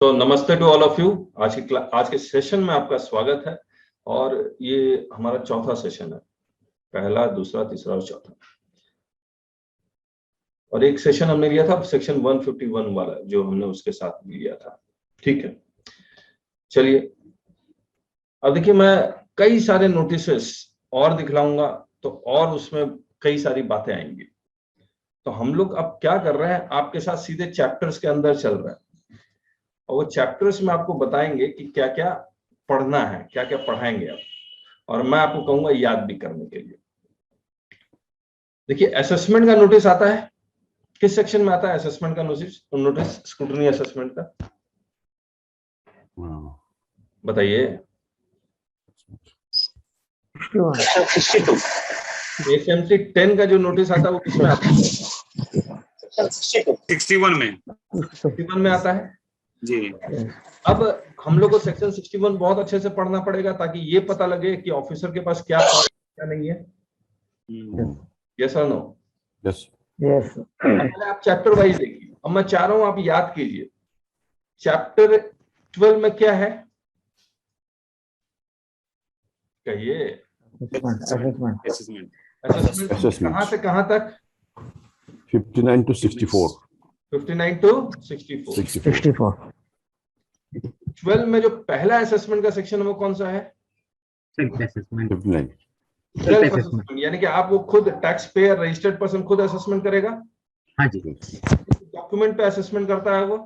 तो नमस्ते to all of you. आज के सेशन में आपका स्वागत है और ये हमारा चौथा सेशन है। पहला, दूसरा, तीसरा और चौथा। और एक सेशन हमने लिया था सेक्शन 151 वाला, जो हमने उसके साथ भी लिया था। ठीक है, चलिए अब देखिए, मैं कई सारे नोटिसेस और दिखलाऊंगा तो और उसमें कई सारी बातें आएंगी। तो हम लोग अब क्या कर रहे हैं, आपके साथ सीधे चैप्टर्स के अंदर चल रहे हैं और वो चैप्टर्स में आपको बताएंगे कि क्या क्या पढ़ना है, क्या क्या पढ़ाएंगे आप, और मैं आपको कहूंगा याद भी करने के लिए। देखिए, असेसमेंट का नोटिस आता है, किस सेक्शन में आता है असेसमेंट का नोटिस स्क्रूटनी असेसमेंट का? बताइए। 62। एसएमसी 10 का जो नोटिस आता है वो किसमें आता है? 61 में 61 में आता है जी। अब हम लोग को सेक्शन 61 बहुत अच्छे से पढ़ना पड़ेगा ताकि ये पता लगे कि ऑफिसर के पास क्या पावर क्या नहीं है। यस और नो? यस। पहले आप चैप्टर वाइज देखिए। अब मैं चाह रहा हूं आप याद कीजिए, चैप्टर 12 में क्या है, कहिए। असेसमेंट कहां से कहां तक? 59 to 64. 59 to 64। 12 में जो पहला असेसमेंट का सेक्शन है वो कौन सा है? Self assessment. 59. सेल्फ असेसमेंट, यानी कि आप वो खुद टैक्स पेयर रजिस्टर्ड पर्सन खुद असेसमेंट करेगा। हाँ जी। डॉक्यूमेंट पे असेसमेंट करता है वो।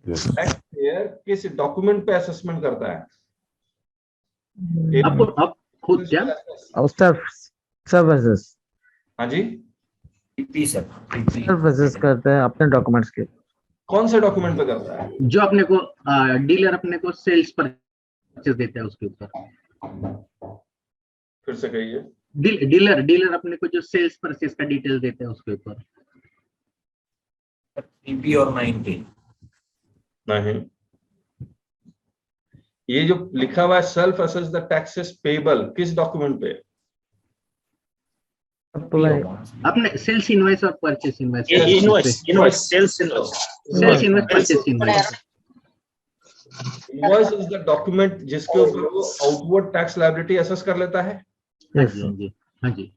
Yes. टैक्स पेयर किस डॉक्यूमेंट पे असेसमेंट करता है? आप खुद क्या? सर्विसेज। हाँ जी, सर्विसेज करते हैं अपने डॉक्यूमेंट्स के। कौन से डॉक्यूमेंट पे करता है? जो अपने को डीलर अपने को सेल्स परचेज देता है उसके ऊपर। फिर से कहिए। डीलर अपने को जो सेल्स परचेज का डिटेल देता है उसके ऊपर। 3P और 9P नहीं, ये जो लिखा हुआ है self assess the taxes payable, किस डॉक्यूमेंट पे? अपने सेल्स इनवॉइस और purchase invoice. Sales invoice purchase invoice. Invoice is the document जिसके ऊपर वो आउटवर्ड टैक्स लायबिलिटी असेस कर लेता है। हाँ जी।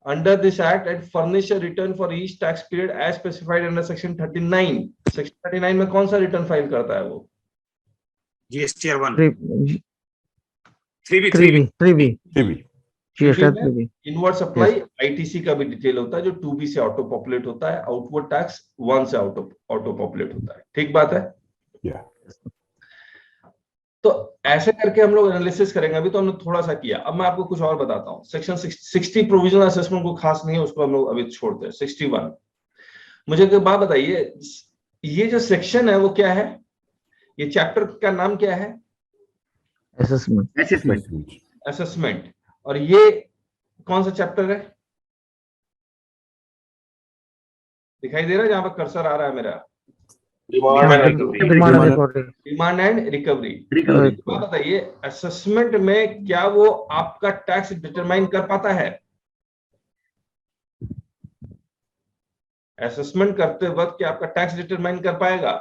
Under this act and furnish a return for each tax period as specified under section 39. Section 39 में कौन सा रिटर्न फाइल करता है वो? GSTR 1 3B। Inward supply ITC का भी डिटेल होता है जो 2B से ऑटो पॉपुलेट होता है, आउटवर्ड टैक्स 1 से ऑटो पॉपुलेट होता है। ठीक बात है? Yeah. तो ऐसे करके हम लोग एनालिसिस करेंगे। अभी तो हमने थोड़ा सा किया, अब मैं आपको कुछ और बताता हूं। सेक्शन 60 प्रोविजनल असेसमेंट को खास नहीं है, उसको हम लोग अभी छोड़ते हैं। 61 मुझे एक बात बताइए, ये जो सेक्शन है वो क्या है? ये चैप्टर का नाम क्या है? असेसमेंट। और ये कौन सा चैप्टर है? दिखाई दे रहा है जहां पर कर्सर आ रहा है मेरा? Demand and recovery. बताइए, असेसमेंट में क्या वो आपका टैक्स डिटरमाइन कर पाता है? असेसमेंट करते वक्त क्या आपका टैक्स डिटरमाइन कर पाएगा?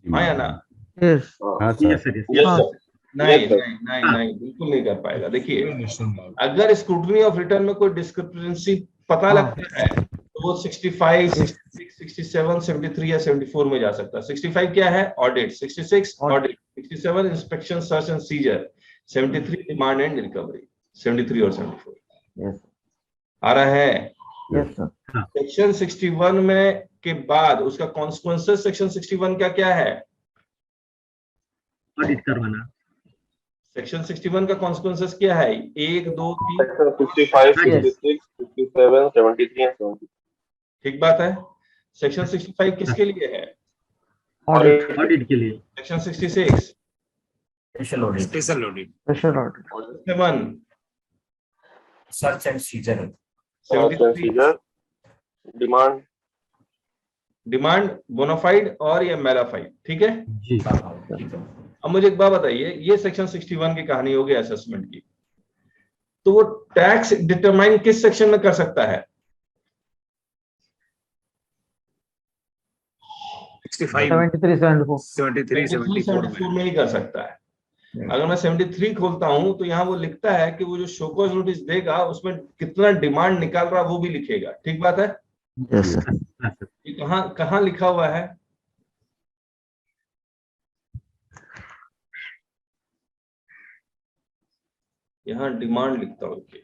हाँ या ना? नहीं, बिल्कुल नहीं कर पाएगा। देखिए, अगर स्क्रूटनी ऑफ रिटर्न में कोई डिस्क्रिपेंसी पता लगता है तो वो 65, 66, 67, 73 या 74 में जा सकता है। 65 क्या है? Audit. 66 audit. 67 inspection search and seizure. 73 demand and recovery. 73 और 74 आ रहा है। सेक्शन 61 में के बाद उसका कॉन्सिक्वेंसेस सेक्शन 61 का क्या है? ऑडिट करवाना। सेक्शन 61 का कॉन्सिक्वेंसेस क्या है? 1, 2, 3 65, 66, 67, 73 and 70। ठीक बात है। सेक्शन 65 किसके लिए है? ऑडिट के लिए। Section 66 special audit 7 search and seizure 73 demand bona fide और ये मेलाफाइड। ठीक है जी। अब मुझे एक बात बताइए, ये सेक्शन 61 की कहानी हो गई असेसमेंट की। तो वो टैक्स डिटरमाइन किस सेक्शन में कर सकता है? 65, 73 74 73, 74 में। 73 में ही कर सकता है। अगर मैं 73 खोलता हूं तो यहाँ वो लिखता है कि वो जो शो कॉज नोटिस देगा उसमें कितना डिमांड निकाल रहा वो भी लिखेगा। ठीक बात है? यस सर हाँ सर। ये कहाँ कहाँ लिखा हुआ है? यहाँ डिमांड लिखता हूँ कि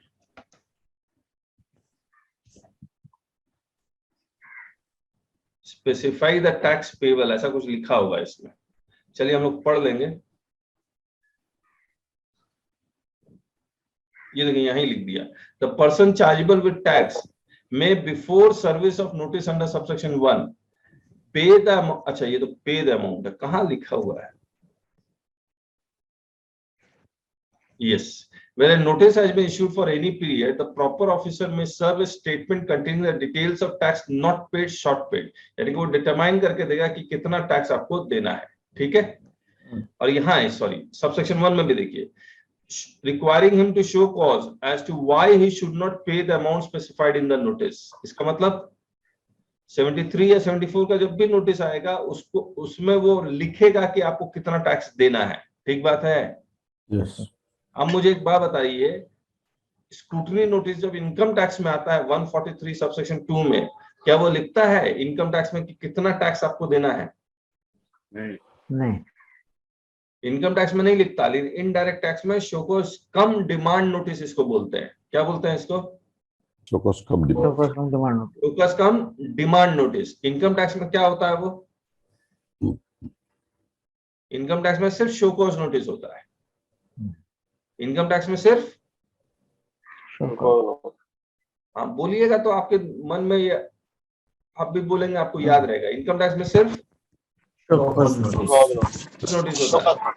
स्पेसिफाई द टैक्स पेबल, ऐसा कुछ लिखा होगा इसमें। चलिए हम लोग पढ़ लेंगे। ये देखिए यहीं लिख दिया, the person chargeable with tax may before service of notice under subsection 1 पे द, अच्छा ये तो पे द अमाउंट है, कहाँ लिखा हुआ है? Yes. When a notice has been issued for any period, the proper officer may serve a statement containing the details of tax not paid, short paid. यानी कि वो डिटरमाइन करके देगा कि कितना टैक्स आपको देना है। ठीक है? और यहाँ है, सॉरी, सबसेक्शन 1 में भी देखिए, requiring him to show cause as to why he should not pay the amount specified in the notice. इसका मतलब 73 या 74 का जब भी नोटिस आएगा उसको उसमें वो लिखेगा कि आपको कितना टैक्स देना है। ठीक बात है? Yes. अब मुझे एक बात बताइए, स्क्रूटनी नोटिस जब इनकम टैक्स में आता है 143 सबसेक्शन 2 में, क्या वो लिखता है इनकम टैक्स में कि कितना टैक्स आपको देना है? नहीं इनकम टैक्स में नहीं लिखता, लेकिन इनडायरेक्ट टैक्स में शो कॉज कम डिमांड नोटिस इसको बोलते हैं। क्या बोलते हैं इसको? So cost कम तो demand. कस्ट कम डिमांड शो कॉज कम डिमांड नोटिस। इनकम टैक्स में क्या होता है? वो इनकम टैक्स में सिर्फ शो कॉज नोटिस होता है। इनकम टैक्स में सिर्फ, आप बोलिएगा तो आपके मन में ये, आप भी बोलेंगे आपको याद रहेगा। इनकम टैक्स में सिर्फ नोटिस होता है।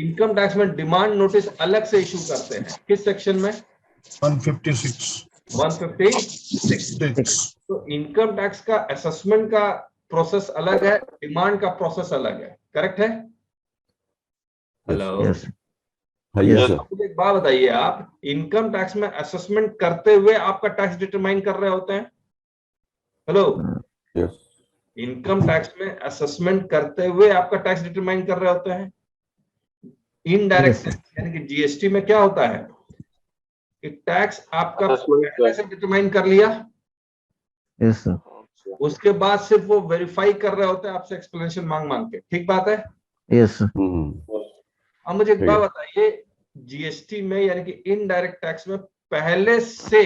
इनकम टैक्स में डिमांड नोटिस अलग से इशू करते हैं। किस सेक्शन में? 156, 156। तो इनकम टैक्स का असेसमेंट का प्रोसेस अलग है, डिमांड का प्रोसेस अलग है। करेक्ट है? हेलो, यस हाँ, yes, sir. मुझे एक बात बताइए, आप इनकम टैक्स में असेसमेंट करते हुए आपका टैक्स डिटरमाइन कर रहे होते हैं? Hello, Yes. इनकम टैक्स में असेसमेंट करते हुए आपका टैक्स डिटरमाइन कर रहे होते हैं। Indirect Yes. टैक्स यानी कि जीएसटी में क्या होता है कि टैक्स आपका Assessment पहले से डिटरमाइन कर लिया, यस सर उसके बाद सिर्फ वो वेरीफाई कर रहे होते हैं आपसे एक्सप्लेनेशन मांग मांग के। ठीक बात है? यस सर अब मुझे एक ठीक बात है। बताइए, जीएसटी में यानी कि इनडायरेक्ट टैक्स में पहले से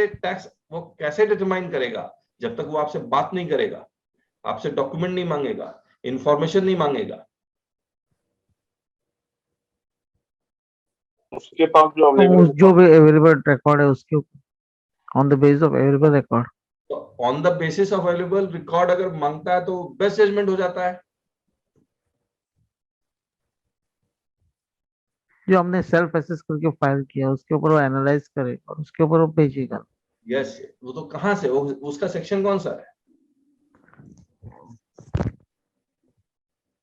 टैक्स वो कैसे डिटरमाइन करेगा? जब तक वो आपसे बात नहीं करेगा, आपसे डॉक्यूमेंट नहीं मांगेगा, इंफॉर्मेशन नहीं मांगेगा। उसके पास जो तो जो भी अवेलेबल रिकॉर्ड है उसके on the basis of available record, तो on the basis of available record अगर मांगता है तो बेस्ट जजमेंट हो जाता है। जो हमने सेल्फ एसेस करके फाइल किया उसके ऊपर वो एनालाइज करे और उसके ऊपर वो भेजेगा। यस, वो तो कहां से, उसका सेक्शन कौन सा है?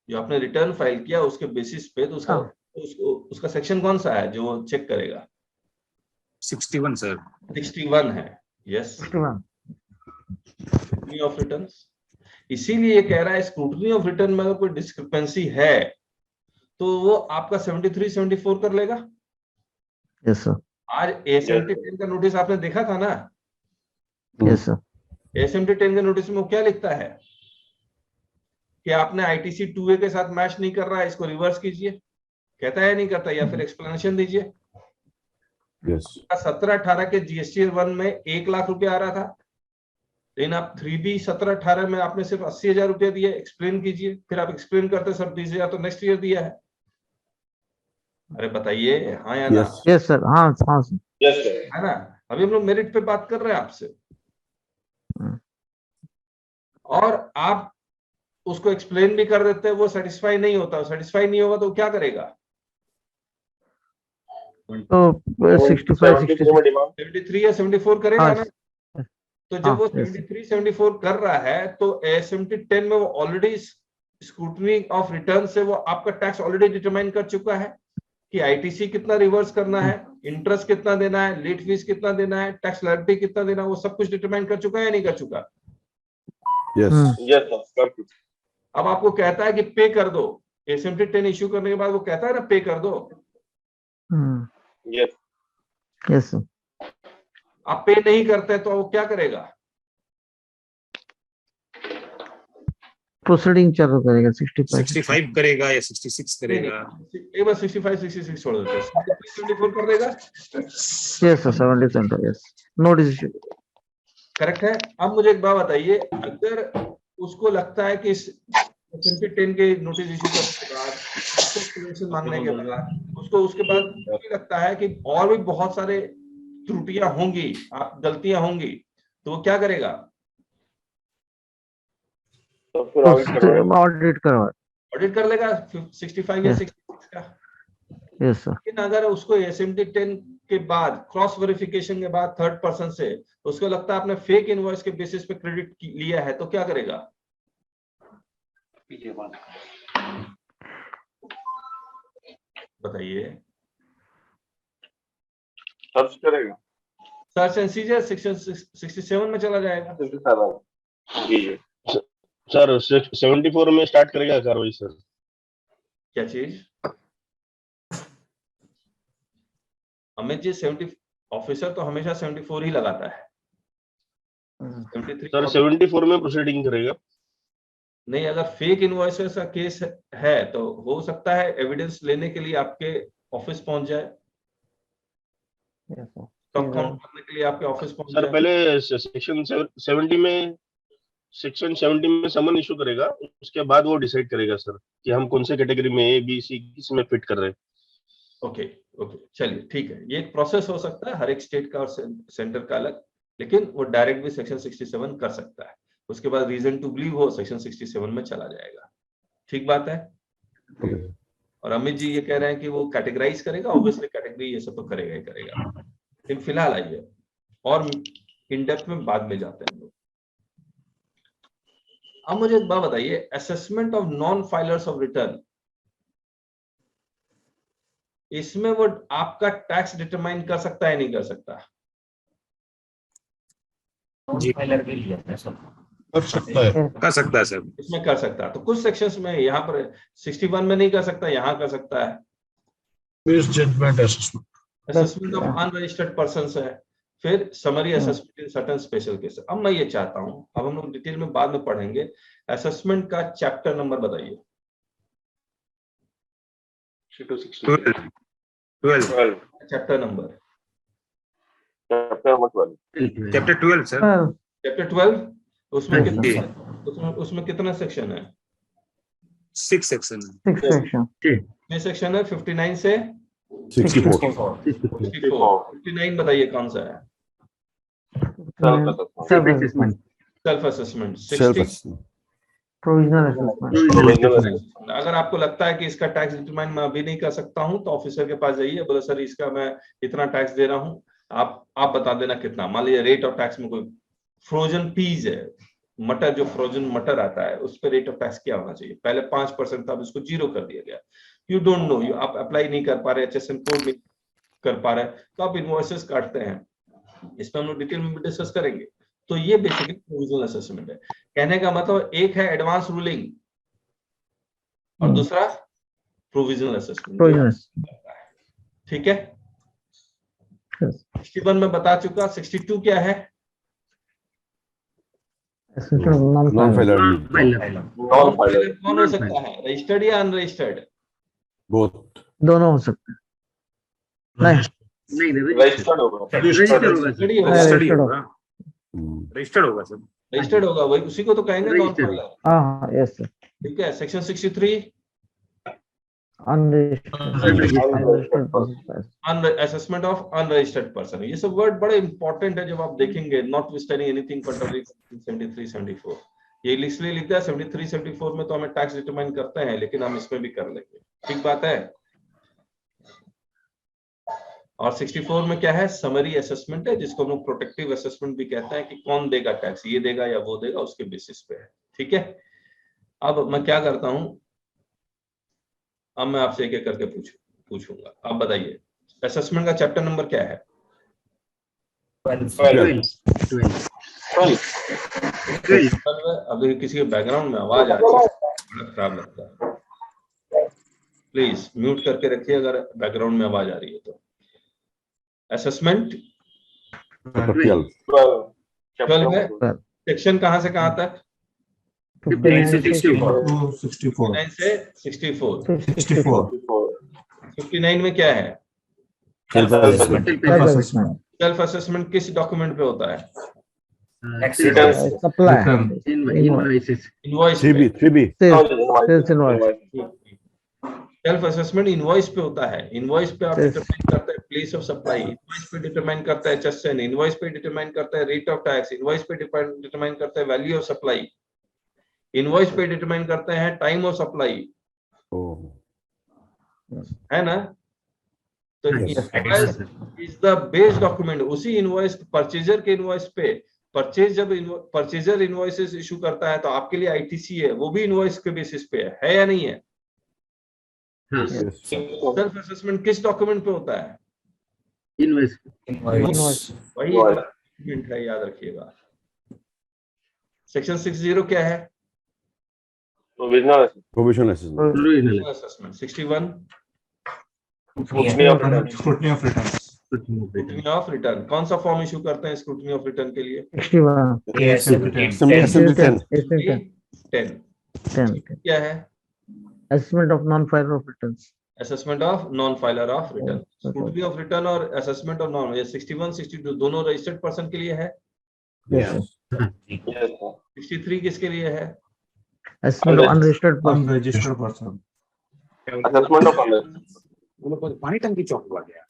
जो आपने रिटर्न फाइल किया उसके बेसिस पे, तो उसका उसका सेक्शन कौन सा है जो वो चेक करेगा? 61 सर। 61 है। Yes, 61 scrutiny of returns. इसीलिए ये कह रहा है स्क्रूटनी ऑफ रिटर्न में अगर कोई डिस्क्रिपेंसी है तो वो आपका 73 74 कर लेगा। यस सर आज एसएमटी 10 का नोटिस आपने देखा था ना? यस सर एसएमटी 10 के नोटिस में वो क्या लिखता है कि आपने आईटीसी 2A के साथ मैच नहीं कर रहा है, इसको रिवर्स कीजिए। कहता है नहीं करता? या फिर एक्सप्लेनेशन दीजिए। Yes. 17-18 के जीएसटी 1 में 1 लाख रुपया आ रहा था, लेकिन आप 3B 17-18 में आपने सिर्फ 80,000 रुपया दिए। एक्सप्लेन कीजिए। फिर आप एक्सप्लेन करते सर 20,000 तो नेक्स्ट ईयर दिया है। अरे बताइए हाँ या ना? Yes. यस सर हाँ हाँ सर यस सर। है ना? अभी हम लोग मेरिट पे बात कर रहे हैं आपसे, और आप उसको एक्सप्लेन भी कर देते हैं, वो सेटिस्फाई नहीं होता। सेटिस्फाई नहीं होगा तो क्या करेगा? तो 65 73 में डिमांड 73 या 74 करेगा हाँ, ना? तो जब हाँ, वो yes. 73 74 कर रहा है तो एसएमटी 10 में वो ऑलरेडी स्क्रूटनी ऑफ रिटर्न से वो आपका टैक्स ऑलरेडी डिटरमाइन कर चुका है कि आईटीसी कितना रिवर्स करना है, इंटरेस्ट कितना देना है, लेट फीस कितना देना है, टैक्स लायबिलिटी कितना देना है, वो सब कुछ डिटरमाइन कर चुका है या नहीं कर चुका? Yes. Yes, sir. Perfect. अब आपको कहता है कि पे कर दो, एसएमटी 10 इश्यू करने के बाद वो कहता है ना पे कर दो, Yes. यस सर, आप पे नहीं करते तो वो क्या करेगा? प्रोसीडिंग चालू करेगा 65 65 करेगा या 66 करेगा? एक बार 65 66 छोड़ देते हैं, 74 कर देगा। Yes sir, 70 yes, notice issue. Correct है। अब मुझे एक बात बताइए, अगर उसको लगता है कि इस एसएमटी 10 के नोटिस इशू करने के बाद, उसको एक्सप्लेनेशन मांगने के बाद, उसको उसके बाद भी लगता है कि और भी बहुत सारे त्रुटियां होंगी, गलतियां होंगी, तो वो क्या करेगा? तो फिर ऑडिट करवाएगा। ऑडिट करवा, ऑडिट कर लेगा 65 या Yes. 66 का। यस सर, लेकिन अगर उसको एसएमटी 10 के बाद क्रॉस वेरिफिकेशन के बाद थर्ड पर्सन से उसको लगता है आपने फेक इनवॉइस के बेसिस पे क्रेडिट लिया है, तो क्या करेगा? बताइए। सर्च करेगा। सर्च एंड सीजर सेक्शन 67 में चला जाएगा। 67 जी जी। सर 74 में स्टार्ट करेगा कार्रवाई सर। क्या चीज? अमित जी, 70 ऑफिसर तो हमेशा 74 ही लगाता है। 73 सर 74 में प्रोसीडिंग करेगा। नहीं, अगर फेक इनवॉइसेस का केस है तो हो सकता है एविडेंस लेने के लिए आपके ऑफिस पहुंच जाए, यस सर, स्टॉक काउंट करने के लिए आपके ऑफिस पहुंच सर जाए। पहले सेक्शन 70 में समन इशू करेगा, उसके बाद वो डिसाइड करेगा सर कि हम कौन से कैटेगरी में ए बी सी किस में फिट कर रहे हैं। ओके ओके, चलिए ठीक है, ये एक प्रोसेस हो सकता है हर एक स्टेट का और सेंटर का अलग, लेकिन वो डायरेक्ट भी सेक्शन 67 कर सकता है, उसके बाद रीजन टू बिलीव हो सेक्शन 67 में चला जाएगा। ठीक बात है। Okay. और अमित जी ये कह रहे हैं कि वो कैटेगराइज करेगा, ऑब्वियसली कैटेगरी ये सब तो करेगा ही करेगा। लेकिन फिलहाल आइए और इन डेप्थ में बाद में जाते हैं हम लोग। अब मुझे एक बात बताइए, assessment of non filers of return, इसमें वो आपका टैक्स डिटरमाइन कर सकता है नहीं कर सकता? जी फाइलर के लिए है सब। कर सकता है सर। इसमें कर सकता है, तो कुछ सेक्शंस में यहाँ पर 61 में नहीं कर सकता, यहाँ कर सकता है। Judgement assessment. Assessment of unregistered persons है, फिर summary assessment in certain special case. अब मैं ये चाहता हूं, अब हम लोग डिटेल में बाद में पढ़ेंगे, असेसमेंट का चैप्टर नंबर बताइए। 12 chapter number chapter 12 sir. Chapter 12, उसमें Yes, कितने sir. उसमें कितना सेक्शन है? 6 सेक्शन। 6 सेक्शन, ये सेक्शन है 59 से 64. 64। 59 बताइए कौन सा है? Self assessment, self assessment. Self 60 assessment. Provisional assessment. अगर आपको लगता है कि इसका टैक्स डिटरमाइन मैं अभी नहीं कर सकता हूं, तो ऑफिसर के पास जाइए, बोले सर इसका मैं इतना टैक्स दे रहा हूं, आप बता देना कितना। मान लीजिए रेट ऑफ टैक्स में कोई फ्रोजन पीज है, मटर, जो फ्रोजन मटर आता है उस पर रेट ऑफ टैक्स क्या होना चाहिए? पहले 5% था, अब इसको 0 कर दिया गया। यू डोंट नो, आप अप्लाई नहीं कर पा रहे, HSN कोड नहीं कर पा रहे, तो आप इनवॉइसेस काटते हैं। इस पर हम लोग डिटेल में डिस्कस करेंगे। तो ये बेसिकली प्रोविजनल असेसमेंट है। कहने का मतलब एक है एडवांस रूलिंग और दूसरा प्रोविजनल असेसमेंट। ठीक है। 61 में बता चुका, 62 क्या है? Non-filer. नॉन फाइलर कौन हो सकता है, रजिस्टर्ड या अनरजिस्टर्ड? Both. दोनों हो सकते हैं। नहीं, रजिस्टर्ड होगा। रजिस्टर्ड होगा, रजिस्टर्ड होगा सर। रजिस्टर्ड होगा, वही उसी को तो कहेंगे नॉन फाइलर। हाँ यस सर, ठीक है। Section 63 assessment of unregistered person. ये सब वर्ड बड़े इंपॉर्टेंट है जब आप देखेंगे, नॉट विस्टैंडिंग एनीथिंग कंट्री 73 74। ये इसलिए लिखता है 73 74 में तो हमें टैक्स डिटरमाइन करते हैं, लेकिन हम इसमें भी कर लेंगे। ठीक बात है। और 64 में क्या है? समरी असेसमेंट है, जिसको हम लोग प्रोटेक्टिव असेसमेंट भी कहते हैं, कि कौन देगा टैक्स, ये देगा या वो देगा, उसके बेसिस पे है। ठीक है। अब मैं क्या करता हूं, अब मैं आपसे एक एक करके पूछूंगा। आप बताइए असेसमेंट का चैप्टर नंबर क्या है? 12। अभी किसी के बैकग्राउंड में आवाज आ रही है, बड़ा खराब लगता है। प्लीज म्यूट करके रखिए अगर बैकग्राउंड में आवाज आ रही है तो। असेसमेंट 12. 12 है। सेक्शन कहां से कहां तक? 59 से 64. 9 से 64। 64. 59 में क्या है? Self assessment. सेल्फ असेसमेंट किस डॉक्यूमेंट पे होता है? Supply invoices invoice 3B. 3B. Sales invoice self assessment invoice पे होता है। इनवॉइस पे आप Yes. डिटरमाइन करते हैं प्लेस ऑफ सप्लाई, इनवॉइस पे डिटरमाइन करता है HSN, इनवॉइस पे डिटरमाइन करता है रेट ऑफ टैक्स, इनवॉइस पे डिटरमाइन करता है वैल्यू ऑफ सप्लाई, इनवॉइस पे डिटरमाइन करते हैं टाइम ऑफ सप्लाई, Oh. है ना? तो Yes. Invoice is the base document. उसी इनवॉइस परचेजर के इनवॉइस पे परचेज जब परचेजर इनवॉइसेस इशू करता है तो आपके लिए ITC है, वो भी इनवॉइस के बेसिस पे है या नहीं है? Yes. सेल्फ असेसमेंट किस डॉक्यूमेंट पे होता है? इनवॉइस वही डॉक्यूमेंट है, याद रखिएगा। सेक्शन 60 क्या है? Provision assessment. Assessment. 61 Scrutiny of returns. Scrutiny of return. कौन सा फॉर्म इशू करते हैं स्क्रूटनी ऑफ रिटर्न के लिए? 61 Assembly 10. 10 10 क्या है? assessment of non-filer of returns assessment of non filer of return. Scrutiny of return और असेसमेंट ऑफ नॉन, ये 61 62 दोनों रजिस्टर्ड पर्सन के लिए है। yes sir. 63 किसके लिए है? assessment of unregistered person Unregistered person. वो लोग को पानी टंकी चौक हुआ गया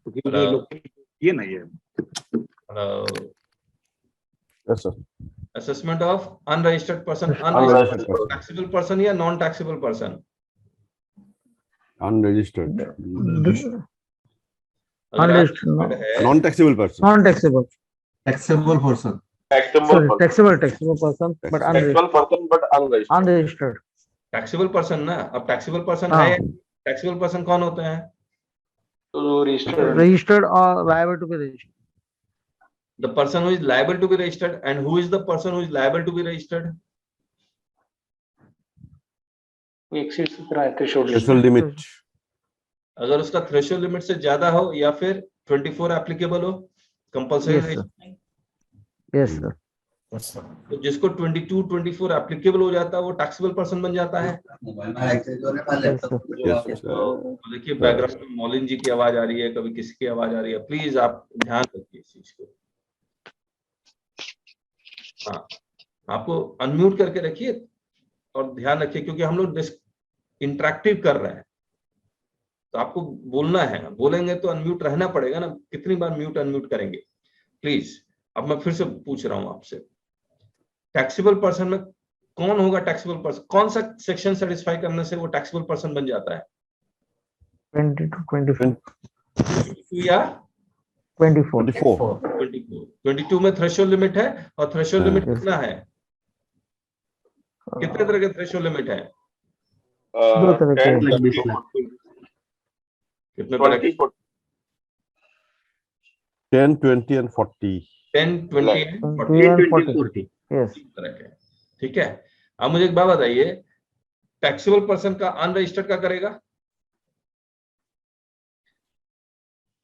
क्योंकि ये लोग ये नहीं है। Yes, sir. Assessment of unregistered person. Unregistered person. Taxable person या non taxable person? Unregistered. unregistered Non-taxable person. non-taxable Taxable person. sorry taxable person but unregistered unregistered taxable person ना। अब टैक्सेबल पर्सन हाँ. है, टैक्सेबल पर्सन कौन होते हैं? registered or liable to be registered The person who is liable to be registered, and who is the person who is liable to be registered? Threshold limit. अगर उसका threshold limit से ज्यादा हो या फिर 24 एप्लीकेबल हो compulsory Yes, sir. yes sir तो जिसको 22 24 एप्लीकेबल हो जाता है वो टैक्सेबल पर्सन बन जाता है। yes sir Yes, sir. तो देखिए बैकग्राउंड में मौलिन जी की आवाज आ रही है, कभी किसकी आवाज आ रही है, प्लीज आप ध्यान रखिए इस चीज को। हाँ, आपको अनम्यूट करके रखिए और ध्यान रखिए क्योंकि हम लोग इंटरेक्टिव कर रहे हैं तो आपको बोलना है, बोलेंगे तो अनम्यूट रहना पड़ेगा ना। कितनी बार म्यूट अनम्यूट करेंगे प्लीज। अब मैं फिर से पूछ रहा हूं आपसे, टैक्सेबल पर्सन में कौन होगा टैक्सेबल पर्सन? कौन सा सेक्शन सेटिस्फाई करने से वो टैक्सेबल पर्सन बन जाता है? 20 to 24 या 24 24. 22 में थ्रेशोल्ड लिमिट है और थ्रेशोल्ड लिमिट Yes. कितना है? कितने तरह के थ्रेशोल्ड लिमिट है? दो तरह के कितने तरह के? 10, 20 and 40. 10 20 and 40 20 and 40 yes तरह के। ठीक है, अब मुझे एक बात बताइए, टैक्सेबल पर्सन का अनरजिस्टर्ड का करेगा?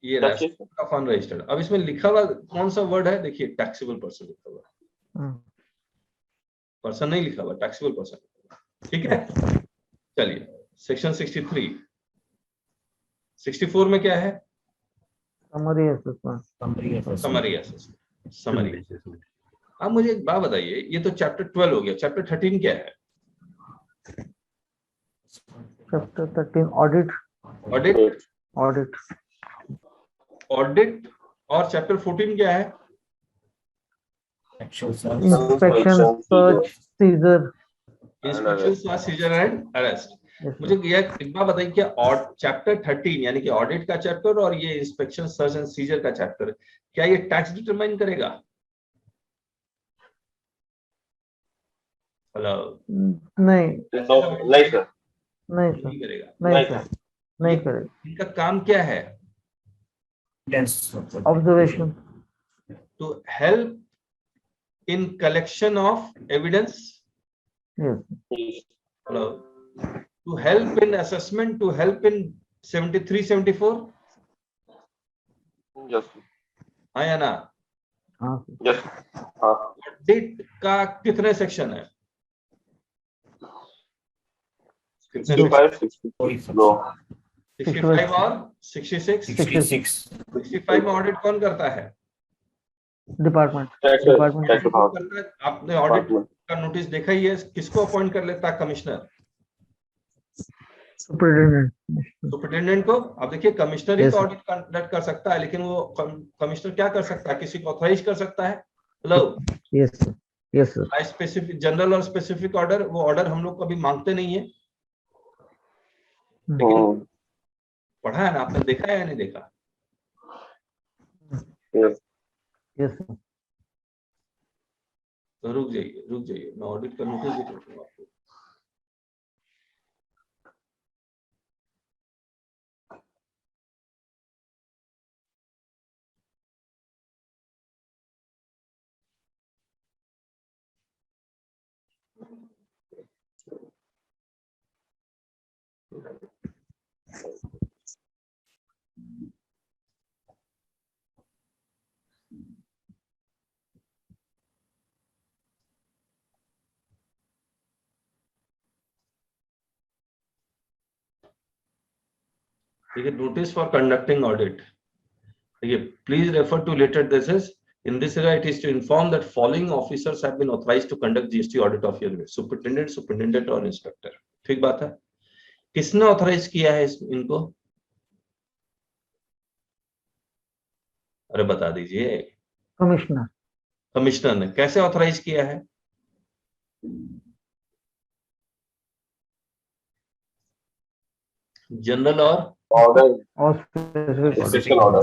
ये ऑफ अनरजिस्टर्ड। अब इसमें लिखा हुआ कौन सा वर्ड है? देखिए टैक्सेबल पर्सन लिखा हुआ, पर्सन नहीं लिखा हुआ, टैक्सेबल पर्सन। ठीक है, चलिए सेक्शन 63। 64 में क्या है? summary assessment summary assessment. Summary. अब मुझे एक बात बताइए, ये तो चैप्टर 12 हो गया, चैप्टर 13 क्या है? chapter 13 audit audit. ऑडिट और चैप्टर 14 क्या है? inspection search seizure inspection search seizure and arrest. yes sir. मुझे ये एक बात बताइए, क्या चैप्टर 13 यानी कि ऑडिट का चैप्टर और ये इंस्पेक्शन सर्च एंड सीजर का चैप्टर, क्या ये टैक्स डिटरमाइन करेगा? हेलो? नहीं नहीं सर नहीं करेगा। नहीं सर नहीं करेगा इनका काम क्या है? observation to help in collection of evidence, Yes. hello, to help in assessment, to help in 73 74, Yes. हाँ या ना? हाँ Yes. हाँ. ऑडिट का कितने सेक्शन है? कितने 65, 66. No. 65 और 66? 66 65 में ऑडिट कौन करता है? Department Tax. डिपार्टमेंट Tax कौन department. करता है? आपने ऑडिट Department. का नोटिस देखा ही है, किसको अपॉइंट कर लेता है कमिश्नर? सुपरिटेंडेंट सुपरिटेंडेंट को। अब देखिए कमिश्नर ही Yes, तो sir. ऑडिट कंडक्ट कर सकता है, लेकिन वो कमिश्नर क्या कर सकता है? किसी को ऑथराइज कर सकता है। मतलब यस सर स्पेसिफिक जनरल और स्पेसिफिक ऑर्डर, वो ऑर्डर हम लोग कभी मांगते नहीं है, लेकिन पढ़ा है ना आपने, देखा है या नहीं देखा? Yes. यस सर तो रुक जाइए, मैं ऑडिट का नोटिस दिखाता हूँ आपको। देखिए, नोटिस फॉर कंडक्टिंग ऑडिट, देखिए, please refer to letter this is in this area it is to inform that following officers have been authorized to conduct GST audit of your superintendent और inspector. ठीक बात है। किसने authorise किया है इनको? अरे बता दीजिए। कमिश्नर ने। कैसे ऑथराइज किया है? General Order. और स्पेसिफिक Special order.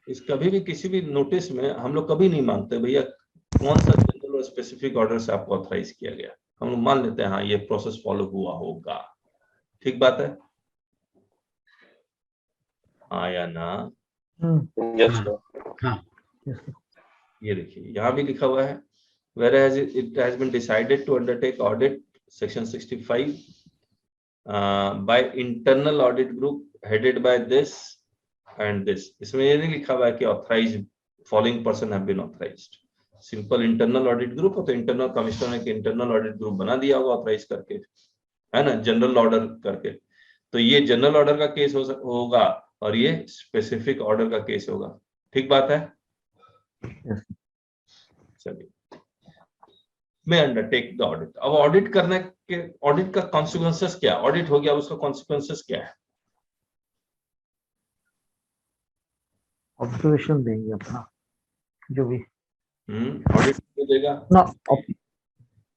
इस कभी भी किसी भी नोटिस में हम लोग कभी नहीं मांगते भैया कौन सा जनरल और स्पेसिफिक ऑर्डर से आपको ऑथराइज किया गया। हम लोग मान लेते हैं हाँ ये प्रोसेस फॉलो हुआ होगा। ठीक बात है, हाँ या ना? Yes, sir. हाँ ये देखिए यहाँ भी लिखा हुआ है, whereas it has been decided to undertake audit section 65 by internal audit group headed by this and this। इसमें ये नहीं लिखा हुआ है कि authorized following person have been authorized। Simple internal audit group हो तो इंटरनल कमिश्नर ने इंटरनल ऑडिट ग्रुप बना दिया होगा ऑथराइज करके, है ना, जनरल ऑर्डर करके। तो ये जनरल ऑर्डर का केस होगा और ये स्पेसिफिक ऑर्डर का केस होगा। ठीक बात है। चलिए, मैं अंडरटेक द ऑडिट। अब ऑडिट करने के, ऑडिट का कॉन्सिक्वेंसेस क्या? ऑडिट हो गया, उसका कॉन्सिक्वेंसेस क्या है? ऑब्जर्वेशन देंगे अपना जो भी ऑडिट देगा, ना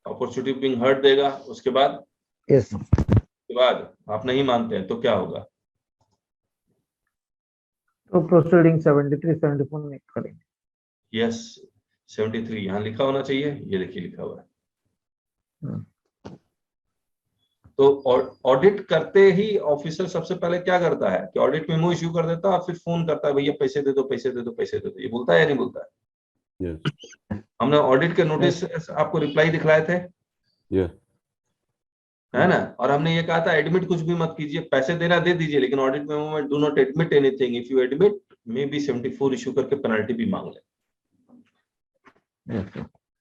अपॉर्चुनिटी बीइंग हर्ड देगा। उसके बाद यस के बाद आप नहीं मानते हैं तो क्या होगा? तो प्रोसीडिंग 73 74 में करेंगे। यस, 73 यहाँ लिखा होना चाहिए, ये देखिए लिखा हुआ है। तो ऑडिट करते ही ऑफिसर सबसे पहले क्या करता है कि ऑडिट मेमो इश्यू कर देता है, फिर फोन करता है भैया पैसे दे दो पैसे दे दो पैसे दे दो। ये बोलता है या नहीं बोलता है? Yes. हमने ऑडिट के नोटिस आपको रिप्लाई दिखलाए थे, Yeah. है ना, और हमने ये कहा था एडमिट कुछ भी मत कीजिए, पैसे देना दे दीजिए, लेकिन ऑडिट मेमो में do not admit anything. If you admit may be 74 issue करके पेनल्टी भी मांग ले।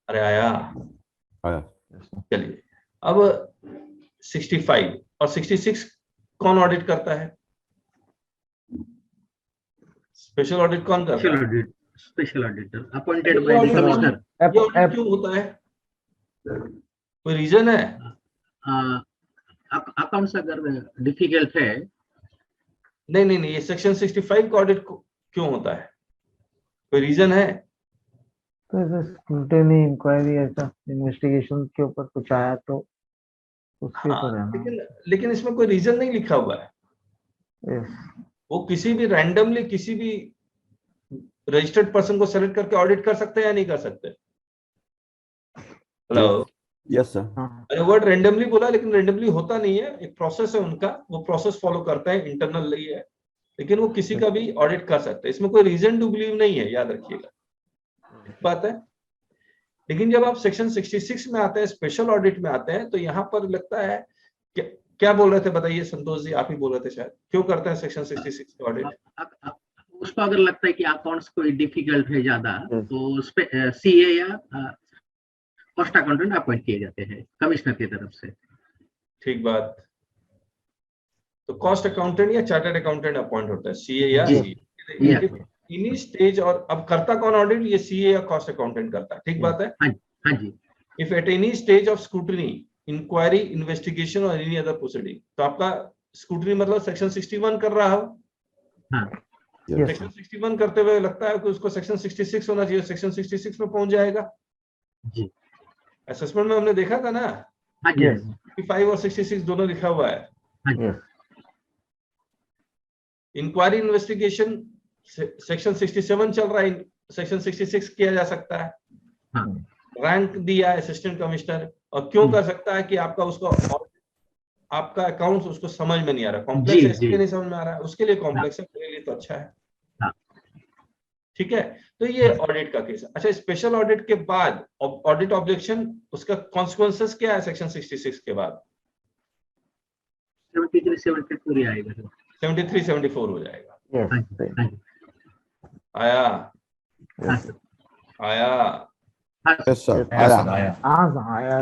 अरे आया? आया। चलिए, अब 65 और 66 कौन ऑडिट करता है? स्पेशल ऑडिट कौन करता है? Special auditor appointed by the commissioner. ये ऑडिट क्यों होता है? कोई रीजन है? अकाउंट्स अगर डिफिकल्ट है नहीं, ये सेक्शन 65 का ऑडिट क्यों होता है? कोई रीजन है? तो ऐसे स्क्रूटिनी इंक्वायरी ऐसा इन्वेस्टिगेशन के ऊपर कुछ आया तो उसके ऊपर है ना। लेकिन इसमें कोई रीजन नहीं लिखा हुआ है। यस वो किसी भी रैंडमली किसी भी रजिस्टर्ड पर्सन को सेलेक्ट करके ऑडिट कर सकते हैं या नहीं कर सकते? हेलो? Yes, sir. अरे वर्ड रैंडमली बोला, लेकिन रैंडमली होता नहीं है, एक प्रोसेस है उनका, वो प्रोसेस फॉलो करते हैं, इंटरनल ही है, लेकिन वो किसी का भी ऑडिट कर सकते हैं। इसमें कोई रीजन टू बिलीव नहीं है, याद रखिएगा। बात है। लेकिन जब आप सेक्शन 66 में आते हैं, स्पेशल ऑडिट में आते हैं, तो यहाँ पर लगता है क्या बोल रहे थे, बताइए संतोष जी, आप ही बोल रहे थे शायद, क्यों करते हैं सेक्शन 66 ऑडिट? उसको अगर लगता है कि अकाउंट्स कोई डिफिकल्ट है ज्यादा, तो सीए या कॉस्ट अकाउंटेंट अपॉइंट किए जाते हैं कमिश्नर की तरफ से। ठीक बात। तो कॉस्ट अकाउंटेंट या चार्टर्ड अकाउंटेंट अपॉइंट होता है, सीए या जी। सीए इन्हीं स्टेज। और अब करता कौन ऑडिट? ये सीए या कॉस्ट अकाउंटेंट करता है, ठीक बात है। हाँ जी। If at any stage of scrutiny, inquiry, investigation और एनी अदर प्रोसीडिंग, तो आपका स्क्रूटनी मतलब सेक्शन 61 कर रहा हो। हाँ। Yes, सेक्शन 61 करते हुए लगता है कि उसको सेक्शन 66 होना चाहिए, सेक्शन 66 में पहुंच जाएगा। जी। असेसमेंट में हमने देखा था ना, हाँ जी। 65 और 66 दोनों लिखा हुआ है। हाँ जी। इंक्वायरी इन्वेस्टिगेशन सेक्शन 67 चल रहा है, सेक्शन 66 किया जा सकता है। हाँ। रैंक दिया है असिस्टेंट कमिश्नर, और क्यों कर सकता है कि आपका उसको आपका अकाउंट्स उसको समझ में नहीं आ रहा, कॉम्प्लेक्स है इसलिए नहीं समझ में आ रहा है, उसके लिए कॉम्प्लेक्स है, मेरे लिए तो अच्छा है। हाँ। ठीक है, तो ये ऑडिट का केस है। अच्छा, स्पेशल ऑडिट के बाद ऑडिट ऑब्जेक्शन, उसका कॉन्सिक्वेंसेस क्या है सेक्शन 66 के बाद? 73 74 आएगा। 73 74 हो जाएगा। हाँ जी। हाँ जी। आया हाँ सर। आया yes sir. आया आया. हाँ आया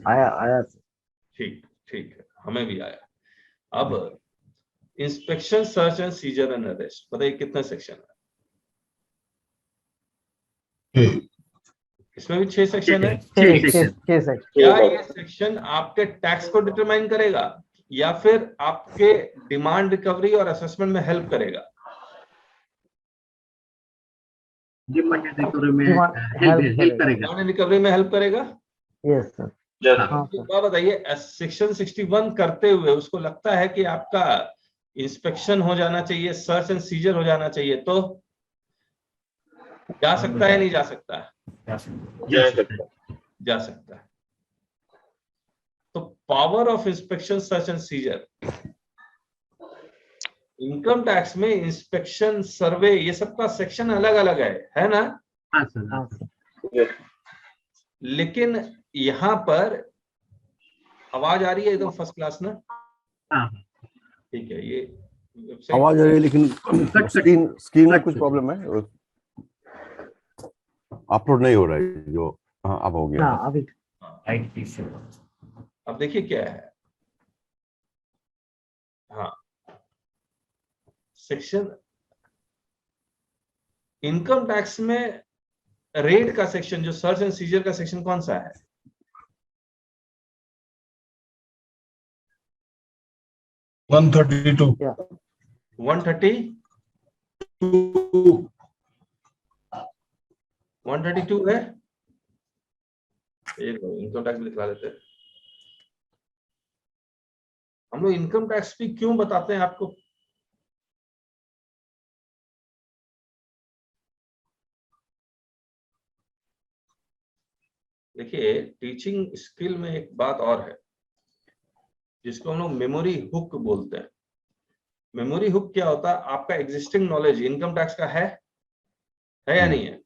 आया। आया। ठीक ठीक है, हमें भी आया। अब inspection, search and scissor and arrest, बताइए कितने सेक्शन है? इसमें भी 6 सेक्शन है। 6 सेक्शन। क्या ये सेक्शन आपके टैक्स को डिटरमाइन करेगा या फिर आपके डिमांड रिकवरी और असेसमेंट में हेल्प करेगा? डिमांड रिकवरी में हेल्प करेगा। डिमांड रिकवरी में हेल्प करेगा। Yes sir. क्या बताइए, सेक्शन 61 करते हुए उसको लगता है कि आपका इंस्पेक्शन हो जाना चाहिए, सर्च एंड सीजर हो जाना चाहिए, तो जा सकता है नहीं जा सकता है? जा सकता है। तो power of inspection, search and scissor, income tax में इंस्पेक्शन, सर्वे, ये सबका सेक्शन अलग अलग है ना? हाँ सर। लेकिन यहाँ पर आवाज आ रही है एकदम फर्स्ट क्लास ना? हाँ। ठीक है, ये आवाज आ रही है लेकिन स्क्रीन में कुछ प्रॉब्लम है, अपलोड नहीं हो रहा है जो। हाँ अब हो गया। अभी अब देखिए क्या है। हाँ, सेक्शन इनकम टैक्स में रेट का सेक्शन, जो सर्च एंड सीजर का सेक्शन कौन सा है? वन 132 132 है। इनकम टैक्स लिखवा देते हैं हम लोग। इनकम टैक्स भी क्यों बताते हैं आपको? देखिए, टीचिंग स्किल में एक बात और है जिसको हम लोग मेमोरी हुक बोलते हैं। मेमोरी हुक क्या होता है? आपका एग्जिस्टिंग नॉलेज इनकम टैक्स का है या नहीं है?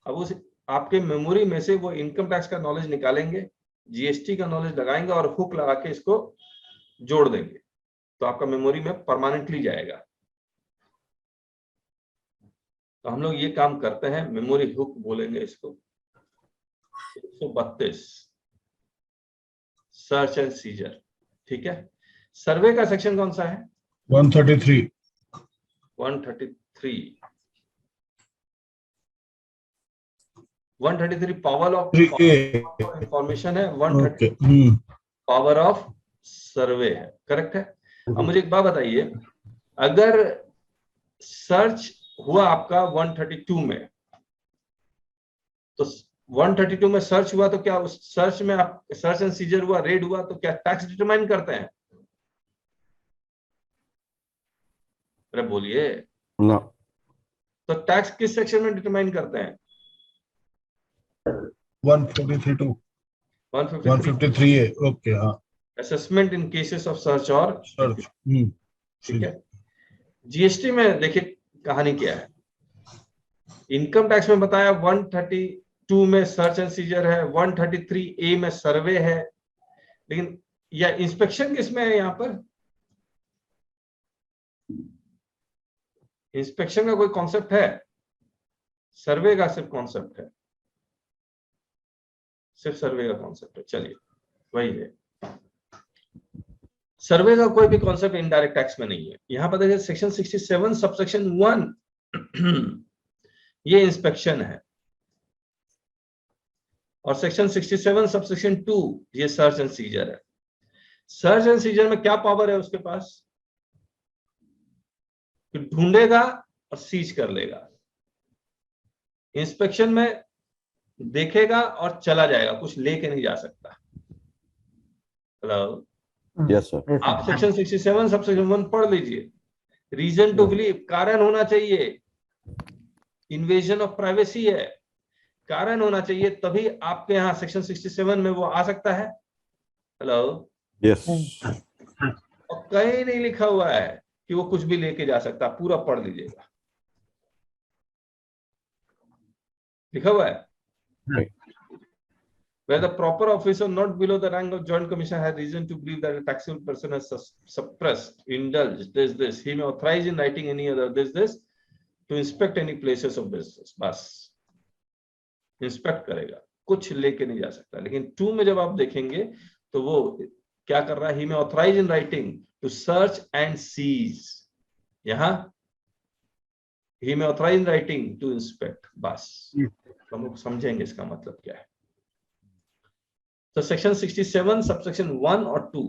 अब उस आपके मेमोरी में से वो इनकम टैक्स का नॉलेज निकालेंगे, जीएसटी का नॉलेज लगाएंगे और हुक लगा के इसको जोड़ देंगे, तो आपका मेमोरी में परमानेंटली जाएगा। तो हम लोग ये काम करते हैं, मेमोरी हुक बोलेंगे इसको। 132 सर्च एंड सीजर, ठीक है। सर्वे का सेक्शन कौन सा है? 133 पावर ऑफ इंफॉर्मेशन है, 130 पावर ऑफ सर्वे है, करेक्ट है। अब मुझे एक बात बताइए, अगर सर्च हुआ आपका 132 में, तो 132 में सर्च हुआ तो क्या उस सर्च में आप सर्च एंड सीजर हुआ, रेड हुआ, तो क्या टैक्स डिटरमाइन करते हैं? अरे बोलिए ना। तो टैक्स किस सेक्शन में डिटरमाइन करते हैं? 153 है। ओके, हाँ। Assessment in cases of search और सर्च। ठीक है। जीएसटी में देखिए कहानी क्या है। इनकम टैक्स में बताया 132 में सर्च एंड सीजर है, 133A में सर्वे है, लेकिन या इंस्पेक्शन किसमें है? यहाँ पर इंस्पेक्शन का कोई कॉन्सेप्ट है? सर्वे का सिर्फ कॉन्सेप्ट है, सिर्फ सर्वे का कॉन्सेप्ट है। चलिए वही है, सर्वे का कोई भी कॉन्सेप्ट इनडायरेक्ट टैक्स में नहीं है। यहां पर देखिए सेक्शन 67 सबसेक्शन 1 ये इंस्पेक्शन है, और सेक्शन 67 सबसेक्शन 2 ये सर्च एंड सीजर है। सर्च एंड सीजर में क्या पावर है उसके पास? कि ढूंढेगा और सीज कर लेगा। इंस्पेक्शन में देखेगा और चला जाएगा, कुछ लेके नहीं जा सकता। हेलो, यस सर, आप सेक्शन 67 सबसेक्शन 1 पढ़ लीजिए। रीजन टू बिलीव, कारण होना चाहिए। इन्वेजन ऑफ प्राइवेसी है, कारण होना चाहिए, तभी आपके यहाँ सेक्शन 67 में वो आ सकता है। हेलो, यस और कहीं नहीं लिखा हुआ है कि वो कुछ भी लेके जा सकता, पूरा पढ़ लीजिएगा, लिखा हुआ है। Where the proper officer not below the rank of joint commissioner has reason to believe that a taxable person has suppressed, indulged, this, he may authorize in writing any other this to inspect any places of business। बस inspect करेगा, कुछ लेके नहीं जा सकता। लेकिन 2 में जब आप देखेंगे तो वो क्या कर रहा है? he may authorize in writing to search and seize। यहाँ he may authorize in writing to inspect। बस हम लोग समझेंगे इसका मतलब क्या है। तो सेक्शन 67 सबसेक्शन 1 और 2।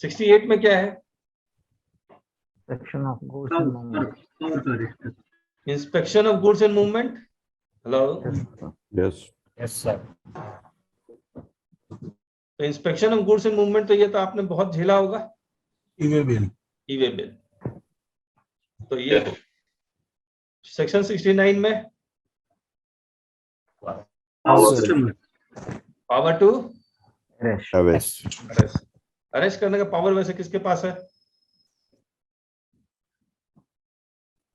68 में क्या है? Section of goods and movement, inspection of goods and movement. Hello, yes yes sir. तो inspection of goods and movement, तो ये तो आपने बहुत झेला होगा, ई-वे बिल। E-way bill. तो ये सेक्शन 69 में पावर टू अरेस्ट करने का पावर वैसे किसके पास है?